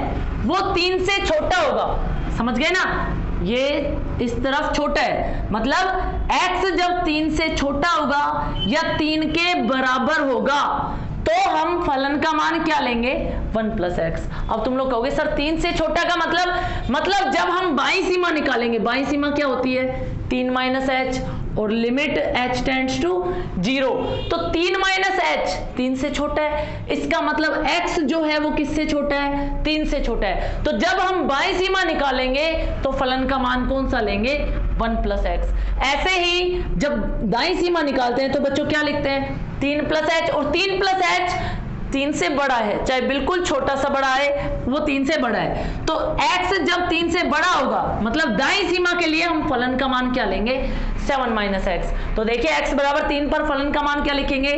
वो 3 से छोटा होगा, समझ गए ना, ये इस तरफ छोटा है, मतलब x जब 3 से छोटा होगा या 3 के बराबर होगा तो हम फलन का मान क्या लेंगे, 1 प्लस एक्स। अब तुम लोग कहोगे सर 3 से छोटा का मतलब जब हम बाईं सीमा निकालेंगे, बाईं सीमा क्या होती है 3 माइनस एच और लिमिट h टेंड्स टू 0, तो 3 माइनस एच 3 से छोटा है, इसका मतलब x जो है वो किससे छोटा है, 3 से छोटा है। तो जब हम बाईं सीमा निकालेंगे तो फलन का मान कौन सा लेंगे, 1 प्लस एक्स। ऐसे ही जब दाईं सीमा निकालते हैं तो बच्चों क्या लिखते हैं, 3 प्लस एच, और 3 प्लस एच 3 से बड़ा है, चाहे बिल्कुल छोटा सा बड़ा है वो 3 से बड़ा है, तो x जब 3 से बड़ा होगा मतलब दाईं सीमा के लिए हम फलन का मान क्या लेंगे, 7 माइनस एक्स। तो देखिए x बराबर 3 पर फलन का मान क्या लिखेंगे,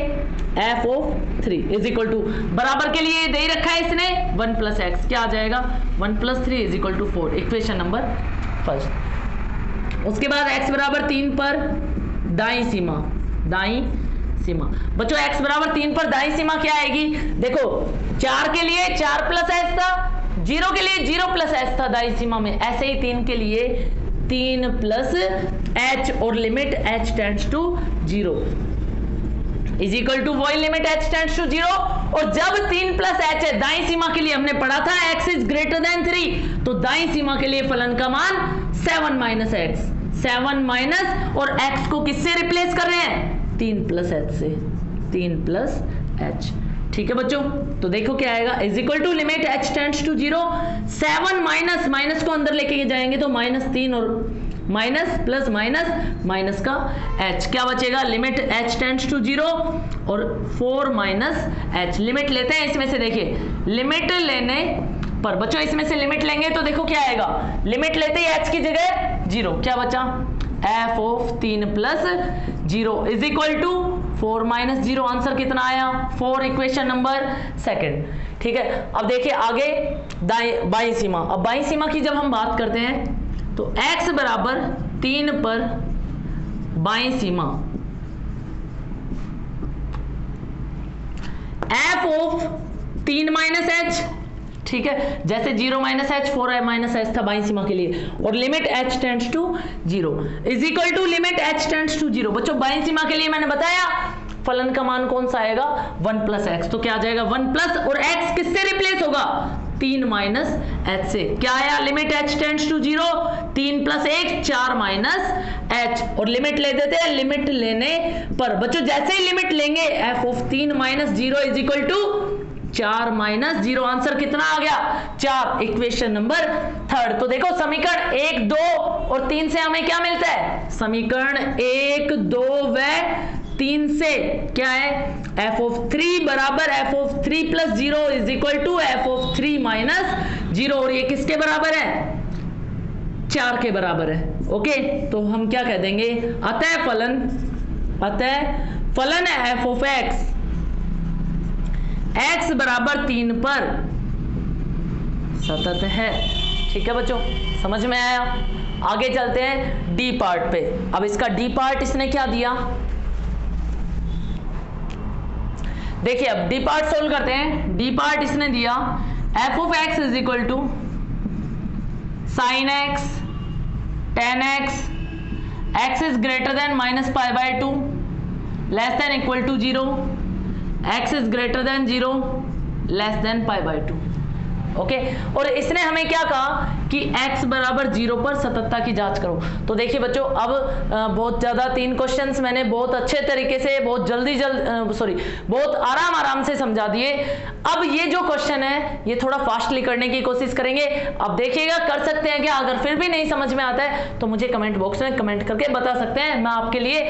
f of 3 is equal to, बराबर के लिए दे रखा है इसने 1 प्लस एक्स, क्या आ जाएगा 1 plus 3 is equal to 4, equation number first. उसके बाद x बराबर 3 पर दाईं सीमा बच्चों, x बराबर 3 पर दाईं सीमा क्या आएगी, देखो 4 के लिए 4 प्लस एच था, 0 के लिए 0 प्लस एच था दाईं सीमा में, ऐसे ही 3 के लिए 3 प्लस एच और limit h tends to 0 is equal to वही लिमिट h टेंड्स टू 0, और जब 3 प्लस एच है दाईं सीमा के लिए हमने पढ़ा था x इज ग्रेटर देन 3, तो दाईं सीमा के लिए फलन का मान 7 माइनस एक्स, 7 माइनस और x को किससे रिप्लेस कर रहे हैं, 3 प्लस एच से, 3 प्लस एच, ठीक है बच्चों। तो देखो क्या आएगा, is equal to limit h tends to 0, 7 minus को अंदर लेके जाएंगे तो -3 और माइनस प्लस माइनस का h, क्या बचेगा, लिमिट h टेंड्स टू 0 और 4 माइनस h, लिमिट लेते हैं इसमें से, देखिए लिमिट लेने पर बच्चों इसमें से लिमिट लेंगे तो देखो क्या आएगा, लिमिट लेते ही h की जगह 0, क्या बचा, f of 3 plus 0 is equal to 4 minus 0, answer कितना आया 4, इक्वेशन नंबर सेकंड, ठीक है। अब देखिए आगे बाईं सीमा, अब बाईं सीमा की जब हम बात करते हैं तो x बराबर 3 पर बाईं सीमा f ऑफ 3 माइनस एच, ठीक है, जैसे 0 माइनस एच 4 माइनस एच था बाईं सीमा के लिए, और limit h tends to 0 is equal to limit h tends to 0। बच्चों बाईं सीमा के लिए मैंने बताया फलन का मान कौन सा आएगा, 1 प्लस एक्स, तो क्या आ जाएगा 1 प्लस, और x किससे रिप्लेस होगा, 3 माइनस एच से, क्या आया, limit h tends to 0, 3 plus 1 4 minus h, और लिमिट ले देते हैं, लिमिट लेने पर बच्चों जैसे ही लिमिट लेंगे f of 3 minus 0 is equal to 4 minus 0, answer कितना आ गया 4, इक्वेशन नंबर थर्ड। तो देखो समीकरण 1, 2 और 3 से हमें क्या मिलता है, समीकरण 1, 2 व 3 से क्या है, f ऑफ 3 बराबर f of 3 plus 0 is equal to f of 3 minus 0, और ये किसके बराबर है, 4 के बराबर है, ओके। तो हम क्या कह देंगे, अतः फलन है f ऑफ x बराबर 3 पर सतत है, ठीक है बच्चों, समझ में आया। आगे चलते हैं डी पार्ट पे। अब इसका डी पार्ट इसने क्या दिया, देखिए अब डी पार्ट सोल्व करते हैं। डी पार्ट इसने दिया f of x is equal to sine x tan x, x is greater than -π/2 less than equal to 0, x is greater than 0 less than π/2, okay. और इसने हमें क्या कहा, कि x बराबर 0 पर सततता की जांच करो। तो देखिए बच्चों, अब बहुत ज़्यादा 3 क्वेश्चंस मैंने बहुत अच्छे तरीके से बहुत आराम से समझा दिए। अब ये जो क्वेश्चन है ये थोड़ा फास्टली करने की कोशिश करेंगे। अब देखिएगा, कर सकते हैं क्या? अगर फिर भी नहीं समझ में आता है तो मुझे कमेंट बॉक्स में कमेंट करके बता सकते हैं, मैं आपके लिए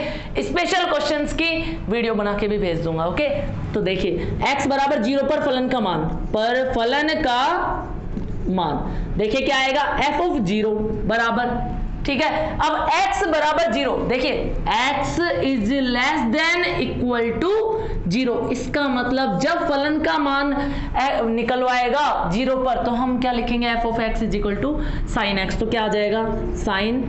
स्पेशल क्वेश्चंस की वीडियो बना के भी भेज दूंगा। ओके, तो देखिए x बराबर 0 पर फलन का मान, देखिए क्या आएगा, f ऑफ 0 बराबर, ठीक है। अब x बराबर 0, देखिए x is less than equal to 0, इसका मतलब जब फलन का मान निकलवाएगा 0 पर तो हम क्या लिखेंगे, f of x is equal to sine x। तो क्या आ जाएगा, साइन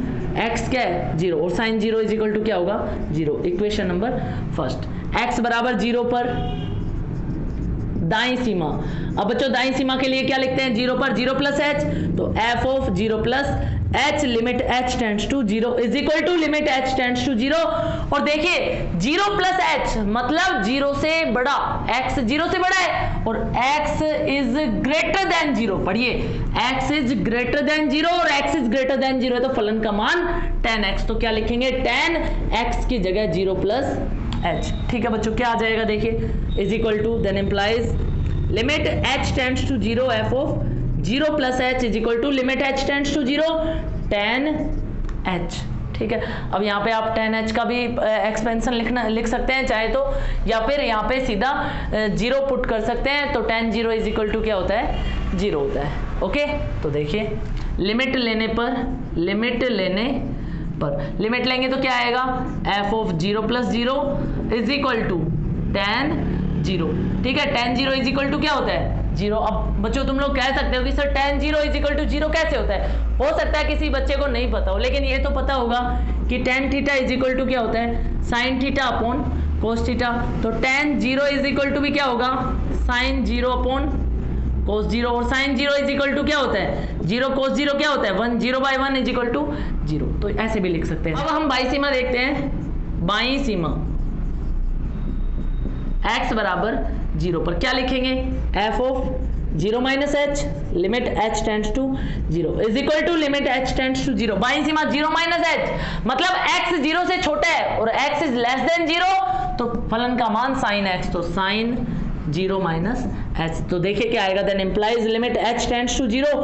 x क्या है 0 और साइन 0 इज इक्वल टू क्या होगा 0। इक्वेशन नंबर फर्स्ट, x बराबर 0 पर दाईं सीमा। अब बच्चों दाईं सीमा के लिए क्या लिखते हैं, 0 पर 0 प्लस h, तो f of 0 plus h limit h tends to 0 is equal to limit h tends to 0। और देखिए 0 प्लस h मतलब 0 से बड़ा, x 0 से बड़ा है और x इज ग्रेटर देन 0। पढ़िए, x इज ग्रेटर देन 0 और x इज ग्रेटर देन 0 है तो फलन का मान 10x। तो क्या लिखेंगे, 10x की जगह 0 प्लस h। ठीक है बच्चों, क्या आ जाएगा, देखिए is equal to, then implies limit h tends to 0 f of 0 plus h is equal to limit h tends to 0 10h। ठीक है, अब यहाँ पे आप 10h का भी एक्सपेंशन लिख सकते हैं चाहे तो, या फिर यहाँ पे सीधा 0 पुट कर सकते हैं। तो 10 0 इज इक्वल टू क्या होता है, 0 होता है। ओके, तो देखिए लिमिट लेंगे तो क्या आएगा, f of 0 plus 0 is equal to 10 0। ठीक है, 10 0 इज इक्वल टू क्या होता है, 0। अब बच्चों तुम लोग कह सकते हो कि सर 10 0 इज इक्वल टू 0 कैसे होता है? हो सकता है किसी बच्चे को नहीं पता हो, लेकिन ये तो पता होगा कि tan theta is equal to क्या होता है, sine theta upon cos theta. तो tan 0 इज इक्वल टू भी क्या होगा, साइन 0 अपॉन कोस 0, और साइन 0 इज इक्वल टू क्या होता है, 0 कोस 0 क्या होता है 1, 0/1 इज इक्वल टू 0। तो ऐसे भी लिख सकते हैं। अब हम बाई सीमा देखते हैं। बाई सीमा x बराबर 0 पर क्या लिखेंगे, f of 0 minus h limit h tends to 0 is equal to limit h tends to 0। बाईं सीमा 0 माइनस h मतलब x 0 से छोटा है और x इज लेस देन 0, तो फलन का मान साइन x, तो साइन 0 माइनस h। तो देखिए क्या आएगा, then implies limit h tends to 0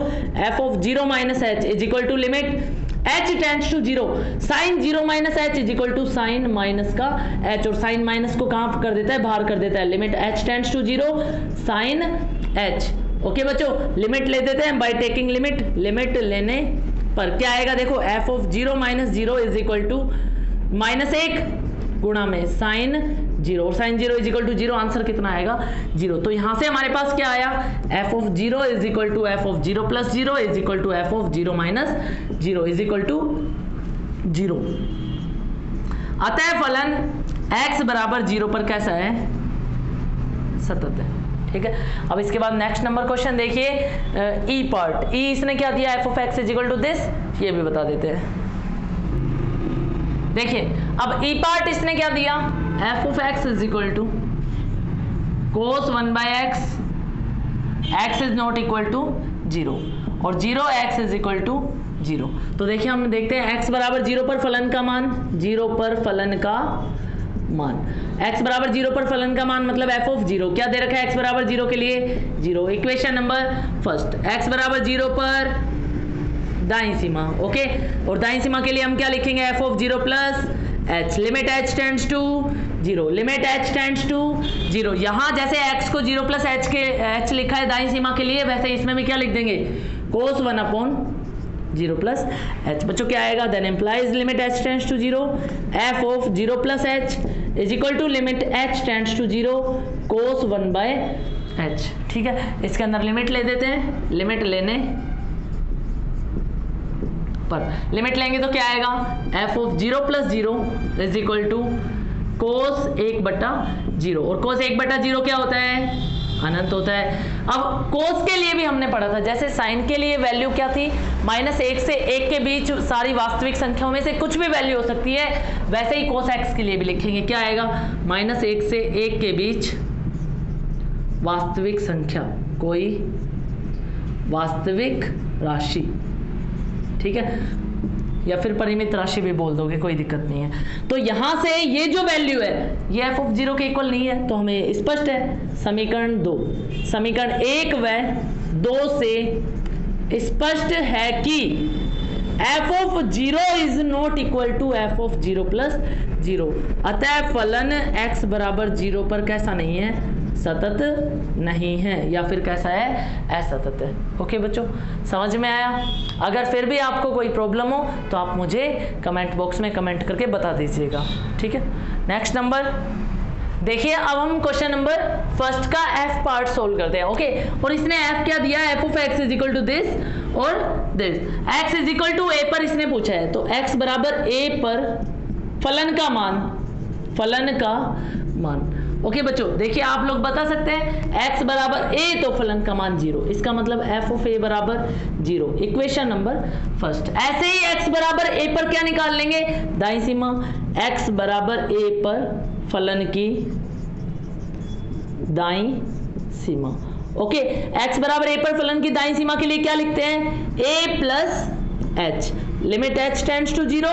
f of 0 minus h is equal to limit h tends to 0 sine 0 minus h is equal to sine minus का h, और साइन माइनस को कहां कर देता है, बाहर कर देता है। Limit h tends to 0 sine h। Okay बच्चों, लिमिट ले देते हैं बाय टेकिंग लिमिट लेने पर क्या आएगा, देखो f of 0 minus 0 is equal to -1 गुणा में साइन 0, और sine 0 is equal to 0, answer कितना आएगा 0। तो यहां से हमारे पास क्या आया, f of 0 is equal to f of 0 plus 0 is equal to f of 0 minus 0 is equal to 0। अतः फलन x बराबर 0 पर कैसा है, सतत है। ठीक है, अब इसके बाद नेक्स्ट नंबर क्वेश्चन देखिए, ई पार्ट। ई इसने क्या दिया, f of x is equal to this, ये भी बता देते हैं। देखिए अब ई पार्ट इसने क्या दिया, f of x is equal to cos 1/x, x is not equal to 0 और 0 x इज इक्वल टू 0। तो देखिए हम देखते हैं x बराबर 0 पर फलन का मान, 0 पर फलन का मान, x बराबर 0 पर फलन का मान मतलब f ऑफ 0 क्या दे रखा है, x बराबर 0 के लिए 0। इक्वेशन नंबर फर्स्ट, x बराबर 0 पर दाईं सीमा। ओके, और दाईं सीमा के लिए हम क्या लिखेंगे, f of 0 plus h limit h tends to 0 limit h tends to 0। यहां जैसे x को 0 प्लस h लिखा है दाईं सीमा के लिए, वैसे इसमें भी क्या लिख देंगे, cos 1 अपॉन 0 प्लस h। बच्चों क्या आएगा, then implies limit h tends to 0 f of 0 plus h is equal to limit h tends to 0 cos 1/h। ठीक है, इसके अंदर लिमिट ले देते हैं। लिमिट लेने पर लिमिट लेंगे तो क्या आएगा, f of 0 plus 0 is equal to cos 1/0, और cos 1/0 क्या होता है, अनंत होता है। अब cos के लिए भी हमने पढ़ा था, जैसे sin के लिए वैल्यू क्या थी, -1 से 1 के बीच सारी वास्तविक संख्याओं में से कुछ भी वैल्यू हो सकती है, वैसे ही cos x के लिए भी लिखेंगे। क्या आएगा, -1 से 1 के बीच वास्तविक संख्या, कोई वास्तविक राशि ठीक है, या फिर परिमित राशि भी बोल दोगे, कोई दिक्कत नहीं है। तो यहां से ये जो वैल्यू है ये एफ ऑफ 0 के इक्वल नहीं है, तो हमें स्पष्ट है समीकरण 2, समीकरण 1 व 2 से स्पष्ट है कि f of 0 is not equal to f of 0 plus 0। अतः फलन x बराबर 0 पर कैसा नहीं है, सतत नहीं है, या फिर कैसा है, असतत है। ओके बच्चों, समझ में आया? अगर फिर भी आपको कोई प्रॉब्लम हो तो आप मुझे कमेंट बॉक्स में कमेंट करके बता दीजिएगा, ठीक है। नेक्स्ट नंबर देखिए, अब हम क्वेश्चन नंबर फर्स्ट का एफ पार्ट सोल्व करते हैं। ओके, और इसने एफ क्या दिया, f of x is equal to this और this. X is equal to a पर इसने पूछा है, तो एक्स बराबर ए पर फलन का मान। ओके बच्चों, देखिए आप लोग बता सकते हैं x बराबर a तो फलन का मान 0, इसका मतलब f ऑफ a बराबर 0। Equation number first. ऐसे ही x बराबर a पर क्या निकाल लेंगे, दाईं सीमा। x बराबर a पर फलन की दाईं सीमा। ओके, x बराबर a पर फलन की दाईं सीमा के लिए क्या लिखते हैं, a plus h, limit h tends to 0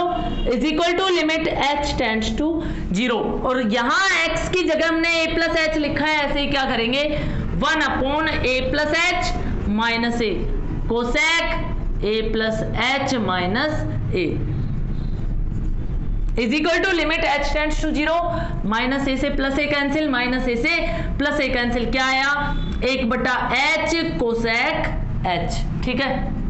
is equal to limit h tends to 0। और यहां x की जगह हमने a प्लस h लिखा है, ऐसे ही क्या करेंगे, 1 upon a plus h minus a, cosec a plus h minus a is equal to limit h tends to 0, minus a से plus a cancel, minus a से प्लस a कैंसिल, क्या आया, 1/h कोसेक h, ठीक है।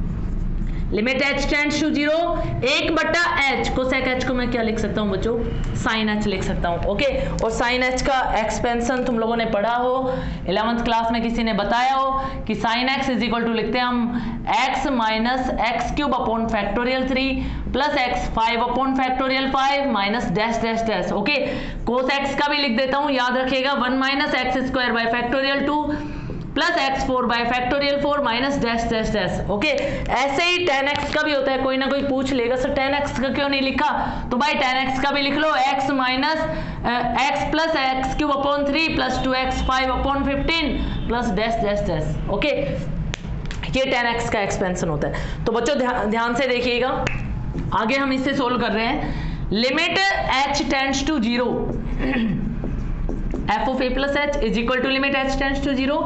Limit h tends to 0, 1/h, cosec h को मैं क्या लिख सकता हूँ बच्चों, साइन h लिख सकता हूँ। ओके, और साइन h का एक्सपेंशन तुम लोगों ने पढ़ा हो, 11th क्लास में किसी ने बताया हो कि sine x is equal to लिखते हैं हम x minus x cube upon factorial 3 plus x 5 upon factorial 5 minus dash dash dash. Okay, cos x का भी लिख देता हूँ, याद रखिएगा, 1 minus x square by factorial 2 plus x4 by factorial 4 minus dash dash dash. Okay, ऐसे ही tan x का भी होता है, कोई ना कोई पूछ लेगा सर tan x का क्यों नहीं लिखा, तो भाई tan x का भी लिख लो, x minus x plus x cube upon 3 plus 2x 5 upon 15 plus dash dash dash. Okay, ये tan x का एक्सपेंशन होता है। तो बच्चों ध्यान से देखिएगा, आगे हम इससे सोल्व कर रहे हैं। Limit h tends to 0, f of a plus h is equal to limit h tends to 0,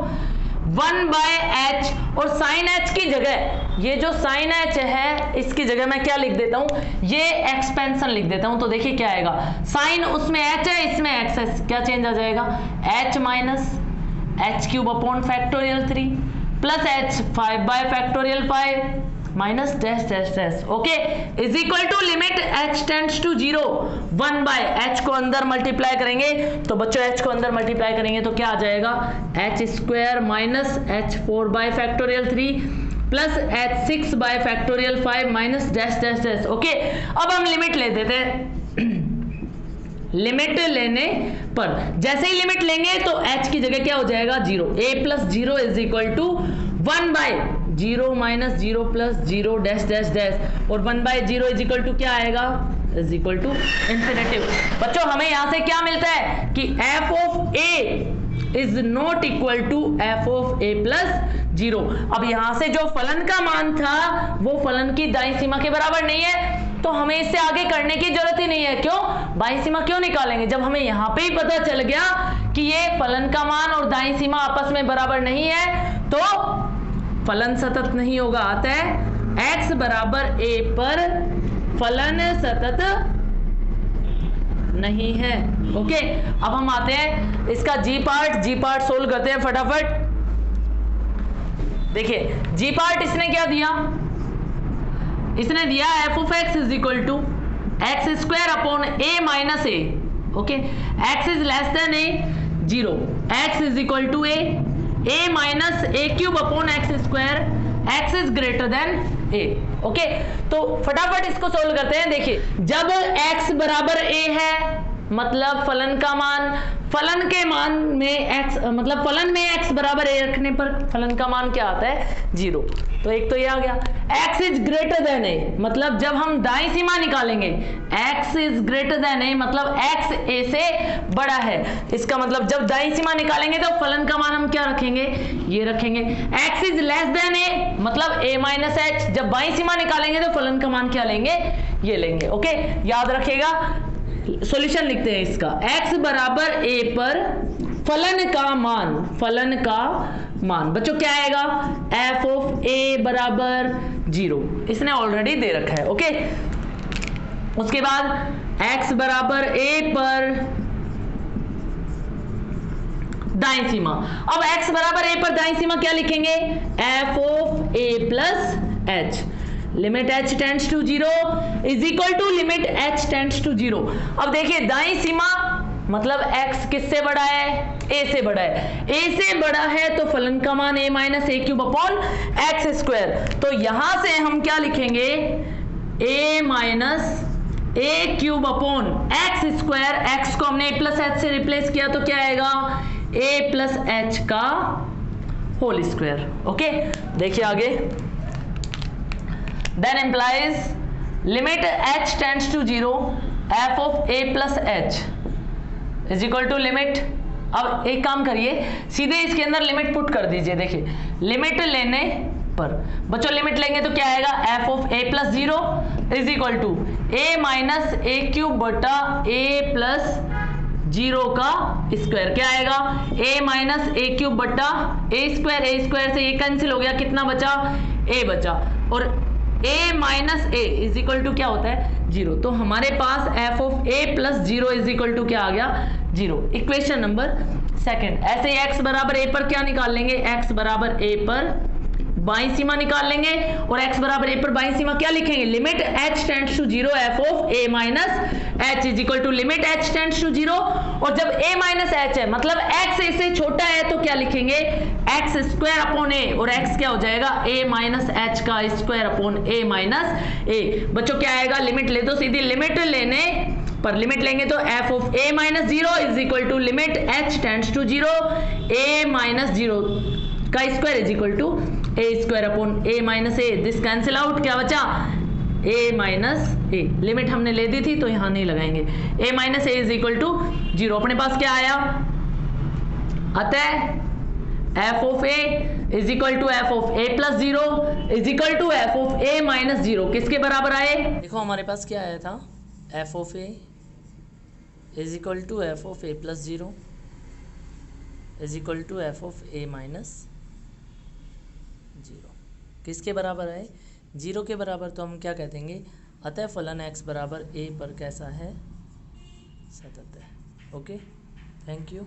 1/h, और साइन h की जगह, ये जो साइन h है इसकी जगह मैं क्या लिख देता हूं, ये एक्सपेंशन लिख देता हूं। तो देखिए क्या आएगा, साइन उसमें h है, इसमें x है, क्या चेंज आ जाएगा, h minus h cube upon factorial 3 plus h 5 by factorial 5 minus dash dash dash. Okay, is equal to limit h tends to 0, 1/h को अंदर मल्टीप्लाई करेंगे, तो बच्चों h को अंदर मल्टीप्लाई करेंगे तो क्या आ जाएगा, h square minus h4 bye factorial 3 plus h6 bye factorial 5 minus dash dash dash. Okay, अब हम लिमिट ले देते हैं। लिमिट लेने पर जैसे ही लिमिट लेंगे तो h की जगह क्या हो जाएगा, 0, a plus 0 is equal to 1/0 minus 0 plus 0 dash dash dash, और 1/0 इज इक्वल टू क्या आएगा, इज इक्वल टू इंफिनिटिव। बच्चों हमें यहां से क्या मिलता है कि f of a is not equal to f of a plus 0। अब यहां से जो फलन का मान था वो फलन की दाईं सीमा के बराबर नहीं है, तो हमें इससे आगे करने की जरूरत ही नहीं है। क्यों, बाईं सीमा क्यों निकालेंगे, जब हमें यहां पे ही पता चल गया कि ये फलन का मान और दाईं सीमा आपस में बराबर नहीं है, तो फलन सतत नहीं होगा। अतः x बराबर a पर फलन सतत नहीं है। ओके, अब हम आते हैं इसका जी पार्ट सोल्व करते हैं फटाफट। देखिए जी पार्ट इसने क्या दिया, इसने दिया f of x is equal to x square upon a minus a। Okay, x is less than a 0, x is equal to a minus a cube upon x square, x is greater than a। Okay, तो फटाफट इसको सोल्व करते हैं। देखिए जब x बराबर a है मतलब फलन का मान, फलन के मान में x, मतलब फलन में x बराबर a रखने पर फलन का मान क्या आता है? 0। तो एक तो ये आ गया। x is greater than a, मतलब जब हम दाईं सीमा निकालेंगे x is greater than a, मतलब x a से बड़ा है। इसका मतलब जब दाईं सीमा निकालेंगे तो फलन का मान हम क्या रखेंगे? ये रखेंगे। x is less than a, मतलब a माइनस h, जब बाईं सीमा निकालेंगे तो फलन का मान क्या लेंगे? ये लेंगे। ओके, याद रखेगा। सॉल्यूशन लिखते हैं इसका। x बराबर a पर फलन का मान, फलन का मान बच्चों क्या आएगा? f ऑफ a बराबर 0, इसने ऑलरेडी दे रखा है। ओके, उसके बाद x बराबर a पर दाईं सीमा। अब x बराबर a पर दाईं सीमा क्या लिखेंगे? f of a plus h, limit h tends to 0 is equal to limit h tends to 0। अब देखिए दाईं सीमा मतलब x किससे बड़ा है? a से बड़ा है। a से बड़ा है तो फलन का मान a minus a cube upon x square. तो यहां से हम क्या लिखेंगे? a minus a cube upon x square. x को हमने a प्लस h से रिप्लेस किया तो क्या आएगा? a प्लस h का होल स्क्वायर। ओके, देखिए आगे। then implies limit h tends to 0 f of a plus h is equal to limit। अब एक काम करिए, सीधे इसके अंदर लिमिट पुट कर दीजिए। देखिए लिमिट लेने पर बच्चों लिमिट लेंगे तो क्या आएगा? f of a plus 0 is equal to a minus a cube बटा a प्लस 0 का स्क्वायर। क्या आएगा? a माइनस a क्यूब बटा a स्क्वायर से ये कैंसिल हो गया, कितना बचा? a बचा, और a minus a is equal to क्या होता है? 0। तो हमारे पास f of a plus 0 is equal to क्या आ गया? 0। Equation number second. ऐसे ही x बराबर a पर क्या निकाल लेंगे? x बराबर a पर बाईं सीमा निकाल लेंगे, और x बराबर a पर बाईं सीमा क्या लिखेंगे? Limit h tends to 0 f of a minus h is equal to limit h tends to 0। और जब a माइनस h है मतलब x a से छोटा है तो क्या लिखेंगे? x स्क्वायर अपॉन a, और x क्या हो जाएगा? a माइनस h का square upon a minus a। बच्चों क्या आएगा? लिमिट ले दो सीधी, लिमिट लेने पर लिमिट लेंगे तो f of a minus 0 is equal to limit h tends to 0 a minus 0 का square is equal to a square upon a minus a। This cancel out, क्या बचा? a minus a। लिमिट हमने ले दी थी तो यहां नहीं लगाएंगे। a minus a is equal to 0। अपने पास क्या आया? अतः f of a is equal to f of a plus 0 is equal to f of a minus 0 किसके बराबर आए? देखो हमारे पास क्या आया था? f of a is equal to f of a plus 0 is equal to f of a minus 0। किसके बराबर है? 0 के बराबर। तो हम क्या कह देंगे? अतः फलन x बराबर a पर कैसा है? सतत है। Okay, thank you.